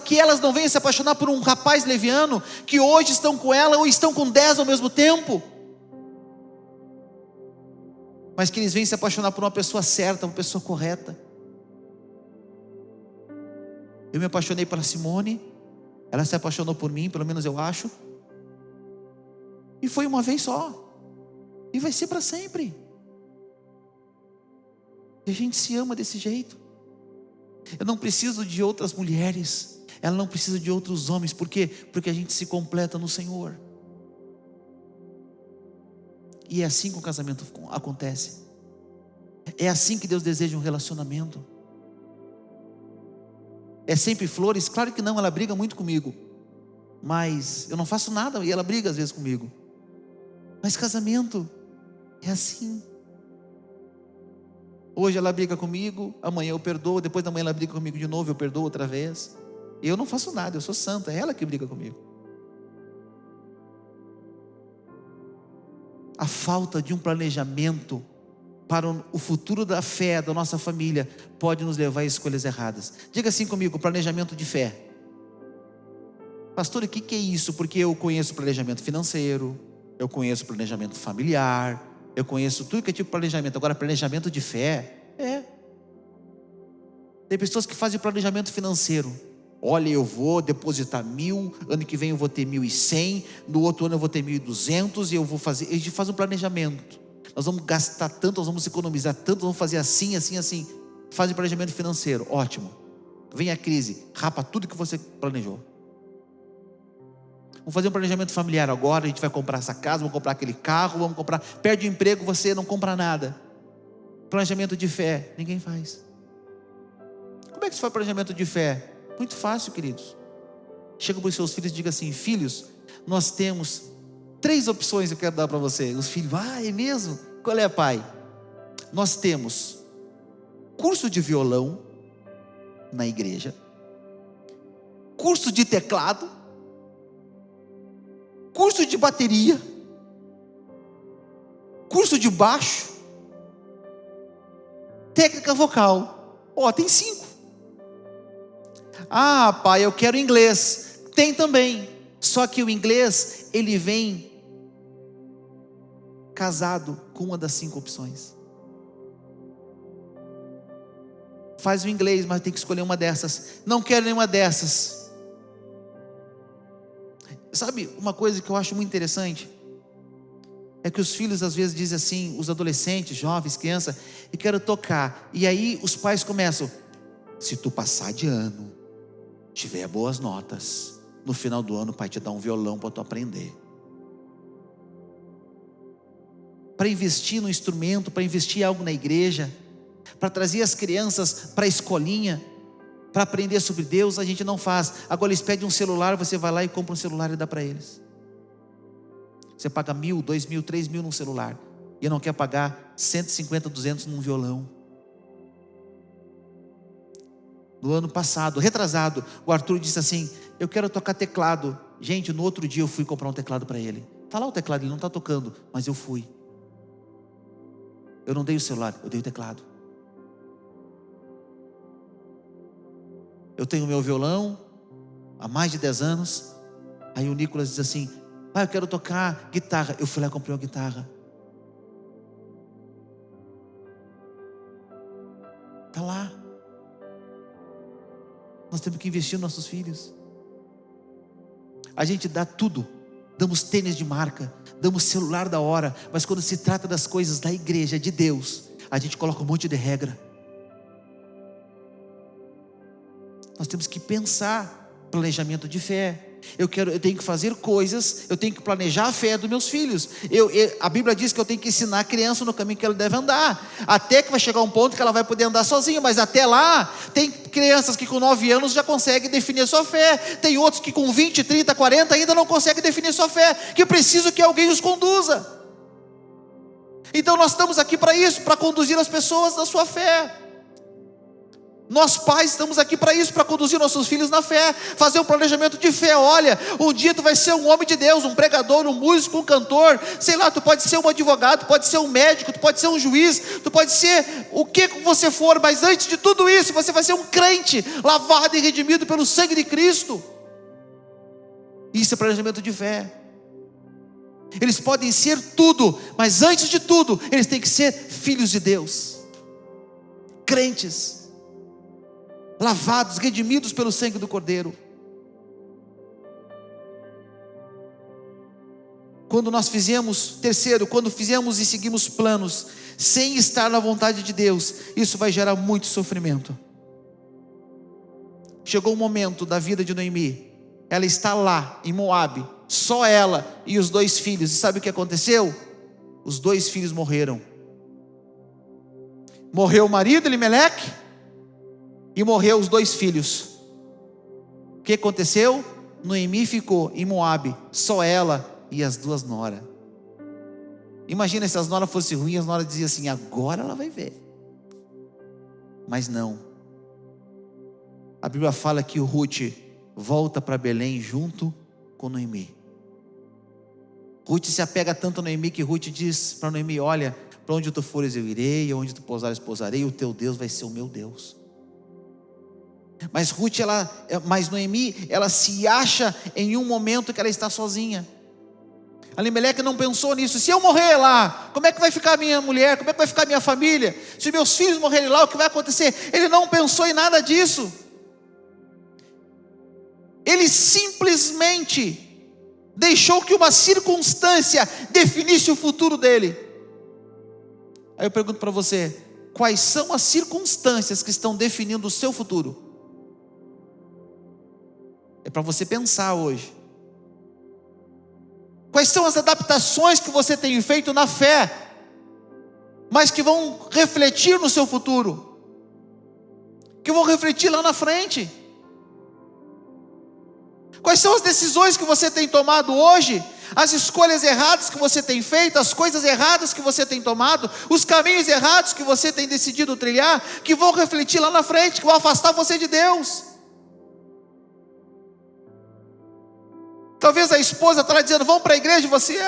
que elas não venham se apaixonar por um rapaz leviano, que hoje estão com ela ou estão com 10 ao mesmo tempo, mas que eles venham se apaixonar por uma pessoa certa, uma pessoa correta. Eu me apaixonei pela Simone, ela se apaixonou por mim, pelo menos eu acho, e foi uma vez só, e vai ser para sempre. E a gente se ama desse jeito. Eu não preciso de outras mulheres, ela não precisa de outros homens. Por quê? Porque a gente se completa no Senhor. E é assim que o casamento acontece. É assim que Deus deseja um relacionamento. É sempre flores? Claro que não, ela briga muito comigo, mas eu não faço nada e ela briga às vezes comigo. Mas casamento é assim. Hoje ela briga comigo, amanhã eu perdoo, depois da manhã ela briga comigo de novo, eu perdoo outra vez. E eu não faço nada, eu sou santo, é ela que briga comigo. A falta de um planejamento para o futuro da fé da nossa família pode nos levar a escolhas erradas. Diga assim comigo: planejamento de fé. Pastor, o que é isso? Porque eu conheço planejamento financeiro, eu conheço planejamento familiar, eu conheço tudo que é tipo de planejamento. Agora, planejamento de fé, tem pessoas que fazem planejamento financeiro. Olha, eu vou depositar 1.000, ano que vem eu vou ter 1.100, no outro ano eu vou ter 1.200, e eu vou fazer. A gente faz um planejamento. Nós vamos gastar tanto, nós vamos economizar tanto, nós vamos fazer assim, assim, assim. Faz um planejamento financeiro, ótimo. Vem a crise, rapa tudo que você planejou. Vamos fazer um planejamento familiar agora, a gente vai comprar essa casa, vamos comprar aquele carro, vamos comprar. Perde o emprego, você não compra nada. Planejamento de fé, ninguém faz. Como é que se faz planejamento de fé? Muito fácil, queridos. Chega para os seus filhos e diga assim: filhos, nós temos 3 opções que eu quero dar para você. Os filhos, é mesmo? Qual é, pai? Nós temos curso de violão na igreja, curso de teclado, curso de bateria, curso de baixo, técnica vocal. Tem 5. Pai, eu quero inglês. Tem também. Só que o inglês, ele vem casado com uma das 5 opções. Faz o inglês, mas tem que escolher uma dessas. Não quero nenhuma dessas. Sabe uma coisa que eu acho muito interessante? É que os filhos às vezes dizem assim, os adolescentes, jovens, crianças, eu quero tocar. E aí os pais começam: se tu passar de ano, tiver boas notas, no final do ano o pai te dá um violão para tu aprender. Para investir no instrumento, para investir em algo na igreja, para trazer as crianças para a escolinha, para aprender sobre Deus, a gente não faz. Agora eles pedem um celular, você vai lá e compra um celular e dá para eles. Você paga 1.000, 2.000, 3.000 num celular, e não quer pagar 150, 200 num violão. No ano passado, retrasado, o Arthur disse assim: eu quero tocar teclado. Gente, no outro dia eu fui comprar um teclado para ele. Está lá o teclado, ele não está tocando, mas eu fui. Eu não dei o celular, eu dei o teclado. Eu tenho o meu violão há mais de 10 anos. Aí o Nicolas diz assim: eu quero tocar guitarra. Eu fui lá e comprei uma guitarra. Está lá. Nós temos que investir nos nossos filhos. A gente dá tudo. Damos tênis de marca, damos celular da hora, mas quando se trata das coisas da igreja, de Deus, a gente coloca um monte de regra. Nós temos que pensar planejamento de fé. Eu tenho que fazer coisas, eu tenho que planejar a fé dos meus filhos. A Bíblia diz que eu tenho que ensinar a criança no caminho que ela deve andar, até que vai chegar um ponto que ela vai poder andar sozinha. Mas até lá, tem crianças que com 9 anos já conseguem definir a sua fé. Tem outros que com 20, 30, 40 ainda não conseguem definir a sua fé, que precisam que alguém os conduza. Então nós estamos aqui para isso, para conduzir as pessoas na sua fé. Nós pais estamos aqui para isso, para conduzir nossos filhos na fé, fazer um planejamento de fé. Olha, um dia tu vai ser um homem de Deus, um pregador, um músico, um cantor, sei lá, tu pode ser um advogado, tu pode ser um médico, tu pode ser um juiz, tu pode ser o que você for, mas antes de tudo isso, você vai ser um crente, lavado e redimido pelo sangue de Cristo. Isso é planejamento de fé. Eles podem ser tudo, mas antes de tudo, eles têm que ser filhos de Deus, crentes, lavados, redimidos pelo sangue do Cordeiro. Quando nós fizemos, terceiro, quando fizemos e seguimos planos sem estar na vontade de Deus, isso vai gerar muito sofrimento. Chegou o momento da vida de Noemi, ela está lá em Moabe, só ela e os 2 filhos, e sabe o que aconteceu? Os 2 filhos morreram. Morreu o marido, Elimeleque, e morreu os 2 filhos. O que aconteceu? Noemi ficou em Moabe, só ela e as 2 noras. Imagina se as noras fossem ruins, as noras diziam assim: agora ela vai ver. Mas não. A Bíblia fala que o Ruth volta para Belém junto com Noemi. Ruth se apega tanto a Noemi que Ruth diz para Noemi: olha, para onde tu fores eu irei, onde tu pousares pousarei, o teu Deus vai ser o meu Deus. Mas Noemi, ela se acha em um momento que ela está sozinha. Alimeleque não pensou nisso. Se eu morrer lá, como é que vai ficar a minha mulher? Como é que vai ficar a minha família? Se meus filhos morrerem lá, o que vai acontecer? Ele não pensou em nada disso. Ele simplesmente deixou que uma circunstância definisse o futuro dele. Aí eu pergunto para você: quais são as circunstâncias que estão definindo o seu futuro? É para você pensar hoje. Quais são as adaptações que você tem feito na fé, mas que vão refletir no seu futuro, que vão refletir lá na frente? Quais são as decisões que você tem tomado hoje, as escolhas erradas que você tem feito, as coisas erradas que você tem tomado, os caminhos errados que você tem decidido trilhar, que vão refletir lá na frente, que vão afastar você de Deus? Talvez a esposa está dizendo: vamos para a igreja, e você: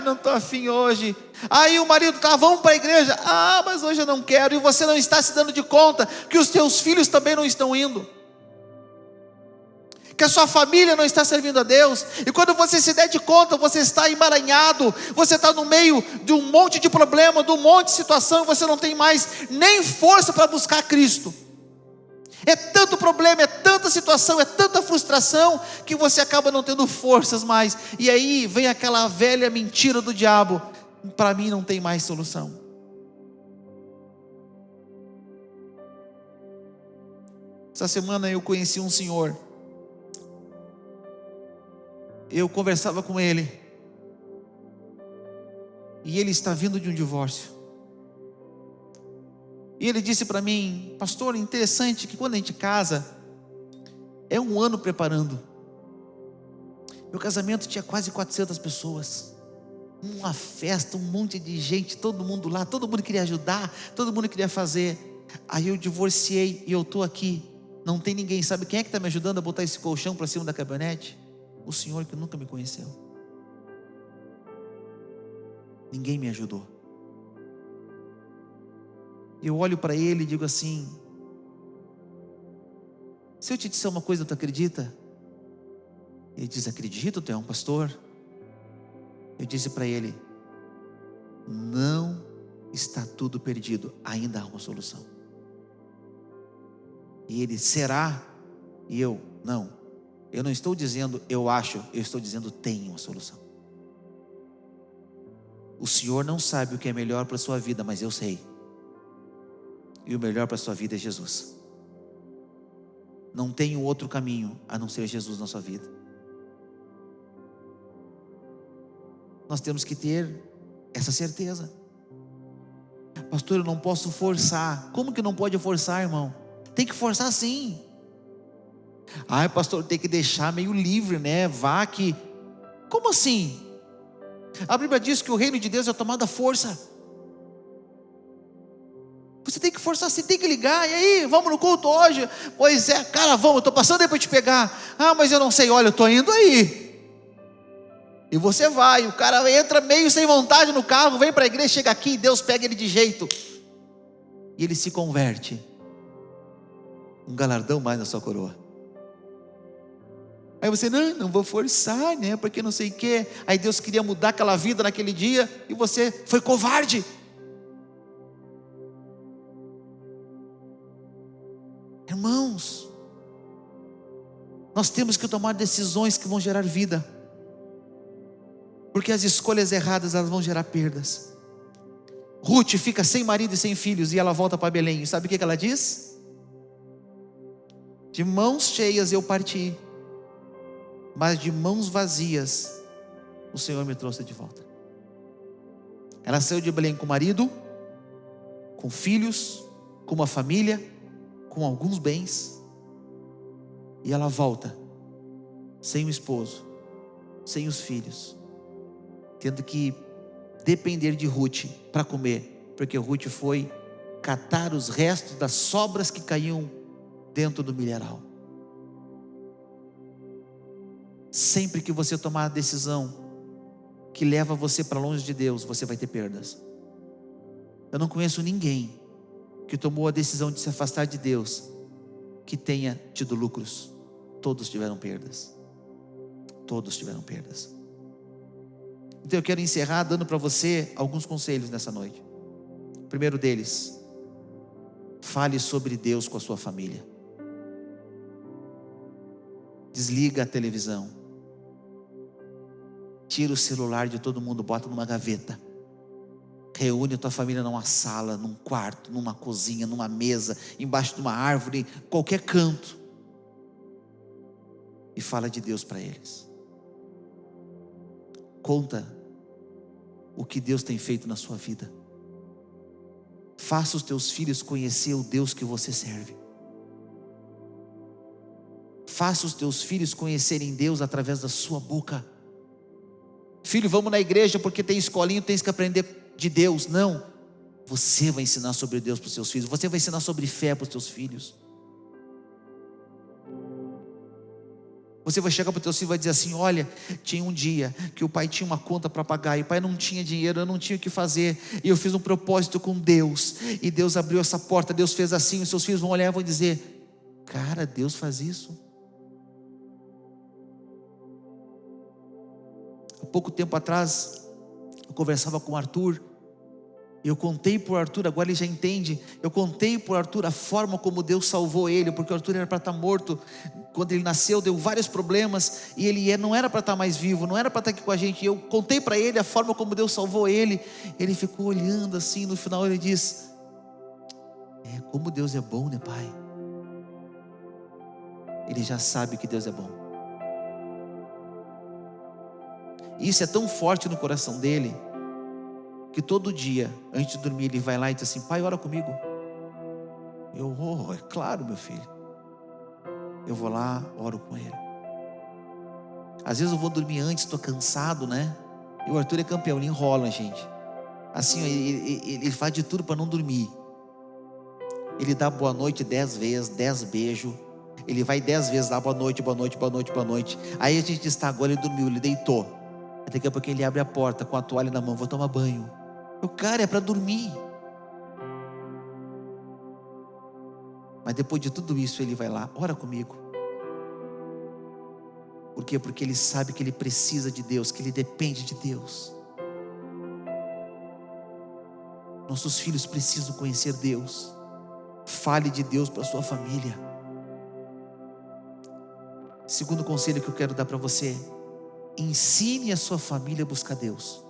não estou afim hoje. Aí o marido está: vamos para a igreja, mas hoje eu não quero. E você não está se dando de conta que os teus filhos também não estão indo, que a sua família não está servindo a Deus. E quando você se der de conta, você está emaranhado, você está no meio de um monte de problema, de um monte de situação, e você não tem mais nem força para buscar Cristo. É tanto problema, é tanta situação, é tanta frustração, que você acaba não tendo forças mais. E aí vem aquela velha mentira do diabo: para mim não tem mais solução. Essa semana eu conheci um senhor. Eu conversava com ele, e ele está vindo de um divórcio. E ele disse para mim: pastor, interessante que quando a gente casa, é um ano preparando. Meu casamento tinha quase 400 pessoas, uma festa, um monte de gente, todo mundo lá, todo mundo queria ajudar, todo mundo queria fazer. Aí eu divorciei e eu estou aqui, não tem ninguém. Sabe quem é que está me ajudando a botar esse colchão para cima da caminhonete? O senhor que nunca me conheceu. Ninguém me ajudou. Eu olho para ele e digo assim: se eu te disser uma coisa, tu acredita? Ele diz: acredito, tu é um pastor. Eu disse para ele: não está tudo perdido, ainda há uma solução. E ele: será? E eu: não, eu não estou dizendo eu acho, eu estou dizendo tem uma solução. O senhor não sabe o que é melhor para a sua vida, mas eu sei. E o melhor para a sua vida é Jesus. Não tem um outro caminho a não ser Jesus na sua vida. Nós temos que ter essa certeza. Pastor, eu não posso forçar. Como que não pode forçar, irmão? Tem que forçar sim. Pastor, tem que deixar meio livre, né? Vá que... Como assim? A Bíblia diz que o reino de Deus é tomado à força. Você tem que forçar, você tem que ligar. E aí, vamos no culto hoje? Pois é, cara, vamos, eu estou passando aí para te pegar. Mas eu não sei, olha, eu estou indo aí. E você vai, o cara entra meio sem vontade no carro, vem para a igreja, chega aqui, Deus pega ele de jeito, e ele se converte. Um galardão mais na sua coroa. Aí você: não vou forçar, né? Porque não sei o quê. Aí Deus queria mudar aquela vida naquele dia, e você foi covarde. Irmãos, nós temos que tomar decisões que vão gerar vida, porque as escolhas erradas, elas vão gerar perdas. Ruth fica sem marido e sem filhos, e ela volta para Belém. E sabe o que ela diz? De mãos cheias eu parti, mas de mãos vazias o Senhor me trouxe de volta. Ela saiu de Belém com marido, com filhos, com uma família, com alguns bens, e ela volta sem o esposo, sem os filhos, tendo que depender de Ruth para comer, porque Ruth foi catar os restos das sobras que caíam dentro do milharal. Sempre que você tomar a decisão que leva você para longe de Deus, você vai ter perdas. Eu não conheço ninguém que tomou a decisão de se afastar de Deus que tenha tido lucros. Todos tiveram perdas. Todos tiveram perdas. Então eu quero encerrar dando para você alguns conselhos nessa noite. O primeiro deles: fale sobre Deus com a sua família. Desliga a televisão, tira o celular de todo mundo, bota numa gaveta. Reúne a tua família numa sala, num quarto, numa cozinha, numa mesa, embaixo de uma árvore, qualquer canto, e fala de Deus para eles. Conta o que Deus tem feito na sua vida. Faça os teus filhos conhecer o Deus que você serve. Faça os teus filhos conhecerem Deus através da sua boca. Filho, vamos na igreja porque tem escolinho, tens que aprender de Deus. Não, você vai ensinar sobre Deus para os seus filhos. Você vai ensinar sobre fé para os teus filhos. Você vai chegar para o teu filho e vai dizer assim: olha, tinha um dia que o pai tinha uma conta para pagar, e o pai não tinha dinheiro, eu não tinha o que fazer, e eu fiz um propósito com Deus, e Deus abriu essa porta, Deus fez assim. E os seus filhos vão olhar e vão dizer: cara, Deus faz isso. Há pouco tempo atrás, eu conversava com o Arthur, e eu contei para o Arthur, agora ele já entende. Eu contei para o Arthur a forma como Deus salvou ele, porque o Arthur era para estar morto. Quando ele nasceu, deu vários problemas, e ele não era para estar mais vivo, não era para estar aqui com a gente. E eu contei para ele a forma como Deus salvou ele. Ele ficou olhando assim, no final ele disse: como Deus é bom, né, pai? Ele já sabe que Deus é bom. Isso é tão forte no coração dele, que todo dia, antes de dormir, ele vai lá e diz assim: pai, ora comigo. Eu, é claro, meu filho. Eu vou lá, oro com ele. Às vezes eu vou dormir antes, estou cansado, né? E o Arthur é campeão, ele enrola, gente. Assim, ele faz de tudo para não dormir. Ele dá boa noite 10 vezes, 10 beijos. Ele vai 10 vezes lá: boa noite, boa noite, boa noite, boa noite. Aí a gente está, agora ele dormiu, ele deitou. Daqui a pouco ele abre a porta com a toalha na mão: vou tomar banho. O cara é para dormir. Mas depois de tudo isso, ele vai lá: ora comigo. Por quê? Porque ele sabe que ele precisa de Deus, que ele depende de Deus. Nossos filhos precisam conhecer Deus. Fale de Deus para a sua família. Segundo conselho que eu quero dar para você: ensine a sua família a buscar Deus.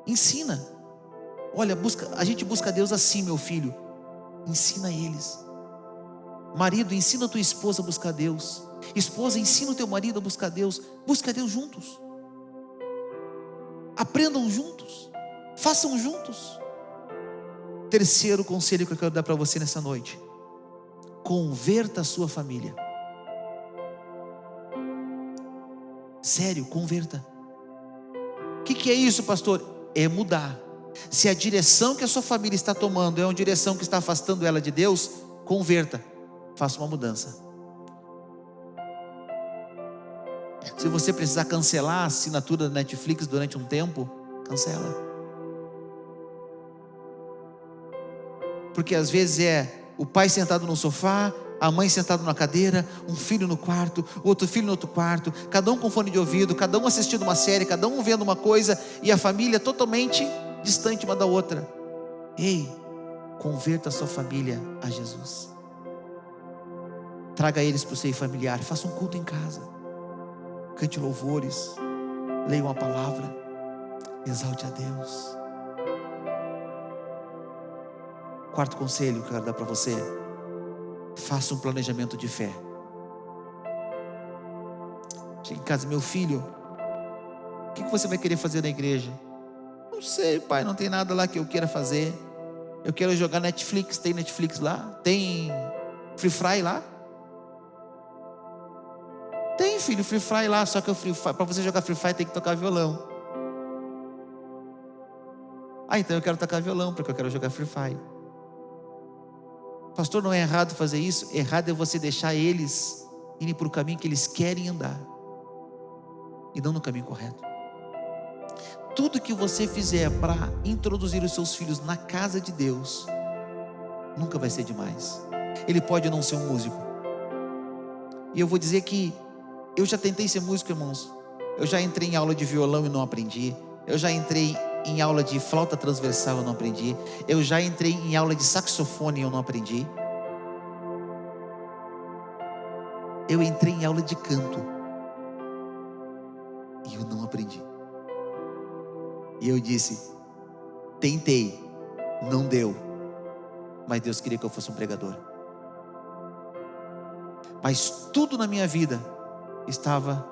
Ensina. Olha, a gente busca Deus assim, meu filho. Ensina eles. Marido, ensina a tua esposa a buscar Deus. Esposa, ensina o teu marido a buscar Deus. Busca Deus juntos. Aprendam juntos. Façam juntos. Terceiro conselho que eu quero dar para você nessa noite: converta a sua família. Sério, converta. O que é isso, pastor? É mudar. Se a direção que a sua família está tomando é uma direção que está afastando ela de Deus, converta. Faça uma mudança. Se você precisar cancelar a assinatura da Netflix durante um tempo, cancela. Porque às vezes é o pai sentado no sofá, a mãe sentada na cadeira, um filho no quarto, outro filho no outro quarto, cada um com fone de ouvido, cada um assistindo uma série, cada um vendo uma coisa, e a família totalmente distante uma da outra. Ei, converta a sua família a Jesus. Traga eles para o seio familiar, faça um culto em casa, cante louvores, leia uma palavra, exalte a Deus. Quarto conselho que eu quero dar para você: faça um planejamento de fé. Chega em casa: meu filho, o que você vai querer fazer na igreja? Não sei, pai, não tem nada lá que eu queira fazer. Eu quero jogar Netflix. Tem Netflix lá? Tem Free Fire lá? Tem, filho, Free Fire lá. Só que para você jogar Free Fire tem que tocar violão. Então eu quero tocar violão porque eu quero jogar Free Fire. Pastor, não é errado fazer isso? Errado é você deixar eles irem para o caminho que eles querem andar e não no caminho correto. Tudo que você fizer para introduzir os seus filhos na casa de Deus nunca vai ser demais. Ele pode não ser um músico, e eu vou dizer que eu já tentei ser músico, irmãos, Eu já entrei em aula de violão e não aprendi. Eu já entrei em aula de flauta transversal e eu não aprendi. Eu já entrei em aula de saxofone e eu não aprendi. Eu entrei em aula de canto e eu não aprendi. E eu disse: tentei, não deu. Mas Deus queria que eu fosse um pregador. Mas tudo na minha vida estava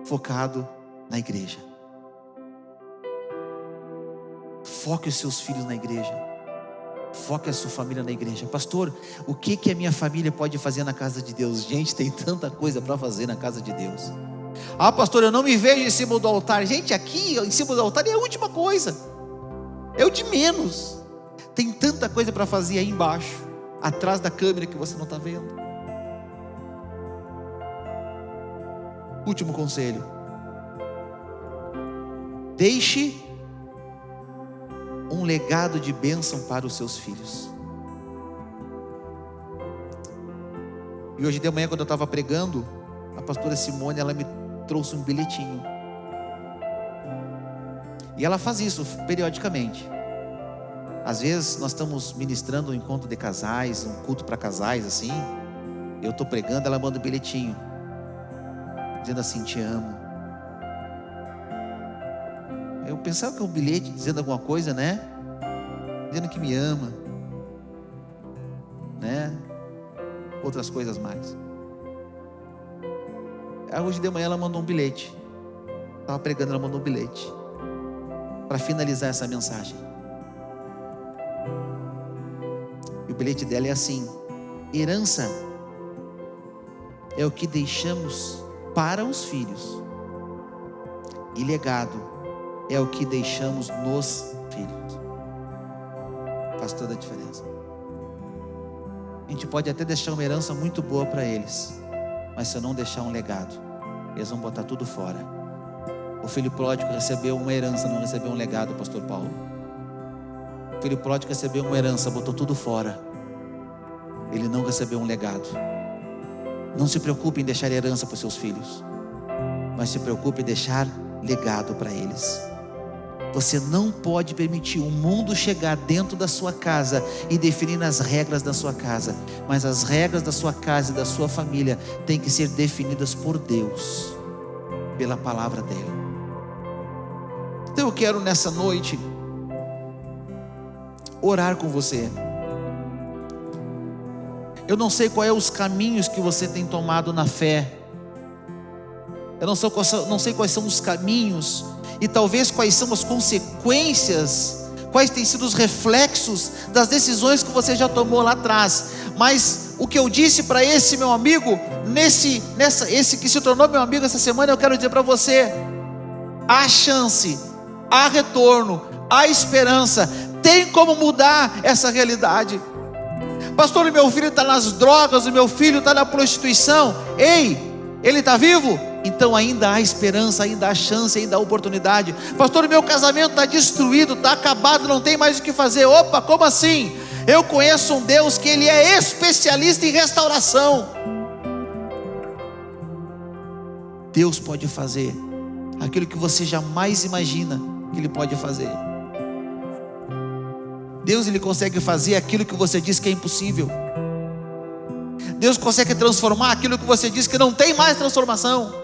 focado na igreja. Foque os seus filhos na igreja. Foque a sua família na igreja. Pastor, o que a minha família pode fazer na casa de Deus? Gente, tem tanta coisa para fazer na casa de Deus. Ah, pastor, eu não me vejo em cima do altar. Gente, aqui em cima do altar é a última coisa. É o de menos. Tem tanta coisa para fazer aí embaixo, atrás da câmera que você não está vendo. Último conselho: deixe um legado de bênção para os seus filhos. E hoje de manhã, quando eu estava pregando, a pastora Simone, ela me trouxe um bilhetinho. E ela faz isso periodicamente. Às vezes nós estamos ministrando um encontro de casais, um culto para casais assim. Eu estou pregando, ela manda um bilhetinho dizendo assim: te amo. Eu pensava que é um bilhete dizendo alguma coisa, né? Dizendo que me ama, né? Outras coisas mais. Hoje de manhã ela mandou um bilhete. Estava pregando, ela mandou um bilhete para finalizar essa mensagem. E o bilhete dela é assim: herança é o que deixamos para os filhos, e legado é o que deixamos nos filhos. Faz toda a diferença. A gente pode até deixar uma herança muito boa para eles, mas se eu não deixar um legado, eles vão botar tudo fora. O filho pródigo recebeu uma herança, não recebeu um legado, pastor Paulo. O filho pródigo recebeu uma herança, botou tudo fora. Ele não recebeu um legado. Não se preocupe em deixar herança para os seus filhos, mas se preocupe em deixar legado para eles. Você não pode permitir o mundo chegar dentro da sua casa e definir as regras da sua casa, mas as regras da sua casa e da sua família têm que ser definidas por Deus, pela palavra dele. Então eu quero nessa noite orar com você. Eu não sei quais são os caminhos que você tem tomado na fé. Eu não sei quais são os caminhos e talvez quais são as consequências, quais têm sido os reflexos das decisões que você já tomou lá atrás. Mas o que eu disse para esse meu amigo, esse que se tornou meu amigo essa semana, eu quero dizer para você: há chance, há retorno, há esperança. Tem como mudar essa realidade. Pastor, o meu filho está nas drogas, o meu filho está na prostituição. Ei, ele está vivo? Então ainda há esperança, ainda há chance, ainda há oportunidade. Pastor, o meu casamento está destruído, está acabado, não tem mais o que fazer. Opa, como assim? Eu conheço um Deus que Ele é especialista em restauração. Deus pode fazer aquilo que você jamais imagina que Ele pode fazer. Deus, Ele consegue fazer aquilo que você diz que é impossível. Deus consegue transformar aquilo que você diz que não tem mais transformação.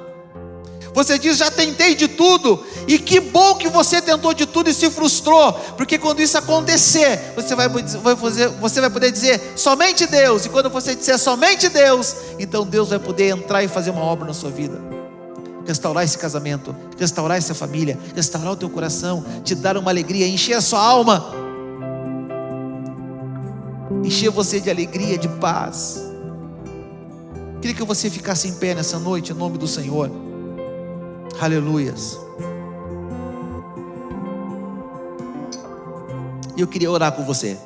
Você diz: já tentei de tudo. E que bom que você tentou de tudo e se frustrou, porque quando isso acontecer, você vai poder dizer somente Deus. E quando você disser somente Deus, então Deus vai poder entrar e fazer uma obra na sua vida. Restaurar esse casamento, restaurar essa família, restaurar o teu coração, te dar uma alegria, encher a sua alma, encher você de alegria, de paz. Queria que você ficasse em pé nessa noite, em nome do Senhor. Aleluias. E eu queria orar com você.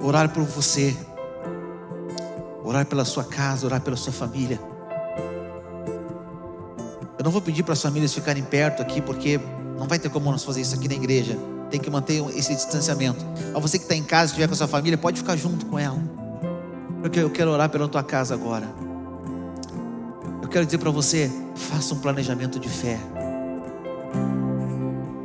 Orar por você. Orar pela sua casa, orar pela sua família. Eu não vou pedir para as famílias ficarem perto aqui, porque não vai ter como nós fazer isso aqui na igreja. Tem que manter esse distanciamento. A você que está em casa, estiver com a sua família, pode ficar junto com ela, porque eu quero orar pela tua casa agora. eu quero dizer para você: faça um planejamento de fé.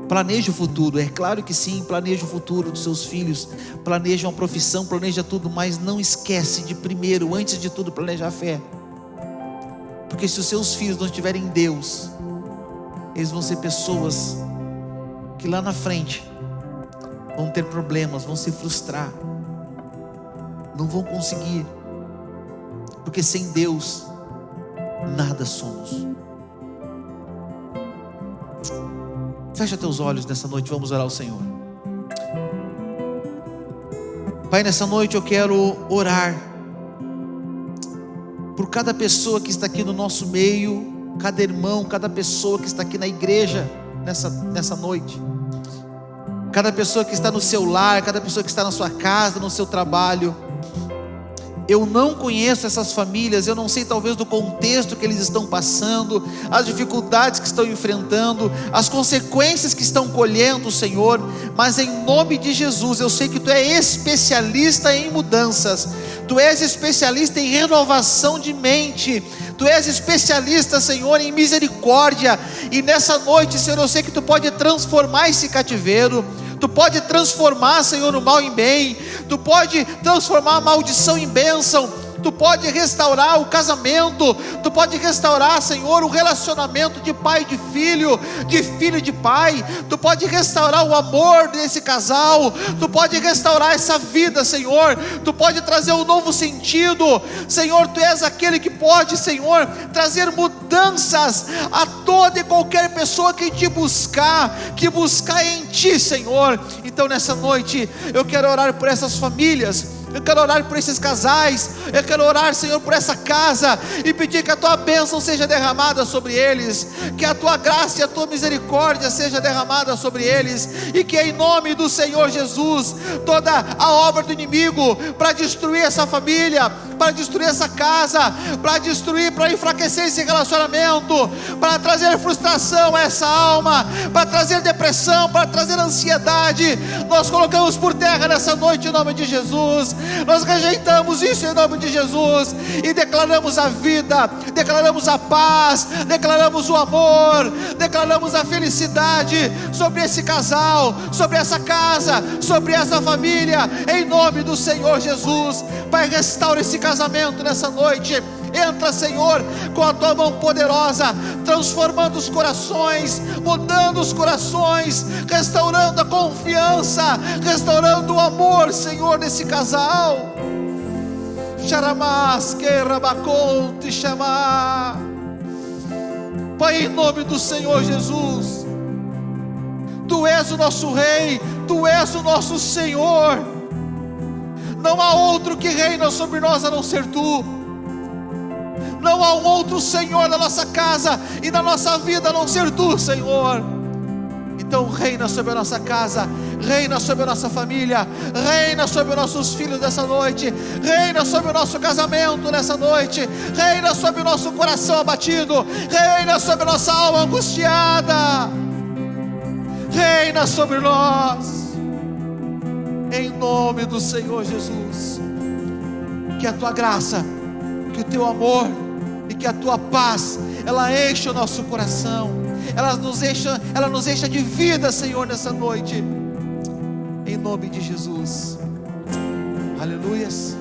Planeje o futuro, é claro que sim, planeje o futuro dos seus filhos, planeje uma profissão, planeja tudo, mas não esquece de primeiro, antes de tudo, planejar a fé. Porque se os seus filhos não estiverem em Deus, eles vão ser pessoas que lá na frente vão ter problemas, vão se frustrar, não vão conseguir, porque sem Deus nada somos. Fecha teus olhos nessa noite, vamos orar ao Senhor. Pai, nessa noite eu quero orar por cada pessoa que está aqui no nosso meio, cada irmão, cada pessoa que está aqui na igreja nessa noite, cada pessoa que está no seu lar, cada pessoa que está na sua casa, no seu trabalho. Eu não conheço essas famílias, eu não sei talvez do contexto que eles estão passando, as dificuldades que estão enfrentando, as consequências que estão colhendo, Senhor, mas em nome de Jesus, eu sei que Tu és especialista em mudanças, Tu és especialista em renovação de mente, Tu és especialista, Senhor, em misericórdia, e nessa noite, Senhor, eu sei que Tu pode transformar esse cativeiro, Tu pode transformar, Senhor, o mal em bem, Tu pode transformar a maldição em bênção, Tu pode restaurar o casamento, Tu pode restaurar, Senhor, o relacionamento de pai e de filho e de pai, Tu pode restaurar o amor desse casal, Tu pode restaurar essa vida, Senhor, Tu pode trazer um novo sentido, Senhor, Tu és aquele que pode, Senhor, trazer mudanças a toda e qualquer pessoa que que buscar em Ti, Senhor. Então nessa noite, eu quero orar por essas famílias, eu quero orar por esses casais, eu quero orar, Senhor, por essa casa, e pedir que a Tua bênção seja derramada sobre eles, que a Tua graça e a Tua misericórdia seja derramada sobre eles, e que em nome do Senhor Jesus, toda a obra do inimigo, para destruir essa família, para destruir essa casa, para enfraquecer esse relacionamento, para trazer frustração a essa alma, para trazer depressão, para trazer ansiedade, nós colocamos por terra nessa noite em nome de Jesus. Nós rejeitamos isso em nome de Jesus e declaramos a vida, declaramos a paz, declaramos o amor, declaramos a felicidade sobre esse casal, sobre essa casa, sobre essa família, em nome do Senhor Jesus. Pai, restaura esse casamento nessa noite. Entra, Senhor, com a Tua mão poderosa, transformando os corações, mudando os corações, restaurando a confiança, restaurando o amor, Senhor, nesse casal. Pai, em nome do Senhor Jesus, Tu és o nosso Rei, Tu és o nosso Senhor, não há outro que reina sobre nós a não ser Tu. Não há um outro Senhor na nossa casa e na nossa vida a não ser Tu, Senhor. Então reina sobre a nossa casa, reina sobre a nossa família, reina sobre os nossos filhos nessa noite, reina sobre o nosso casamento nessa noite, reina sobre o nosso coração abatido, reina sobre a nossa alma angustiada, reina sobre nós, em nome do Senhor Jesus. Que a Tua graça, que o Teu amor e que a Tua paz, ela enche o nosso coração, ela nos enche de vida, Senhor, nessa noite, em nome de Jesus. Aleluias.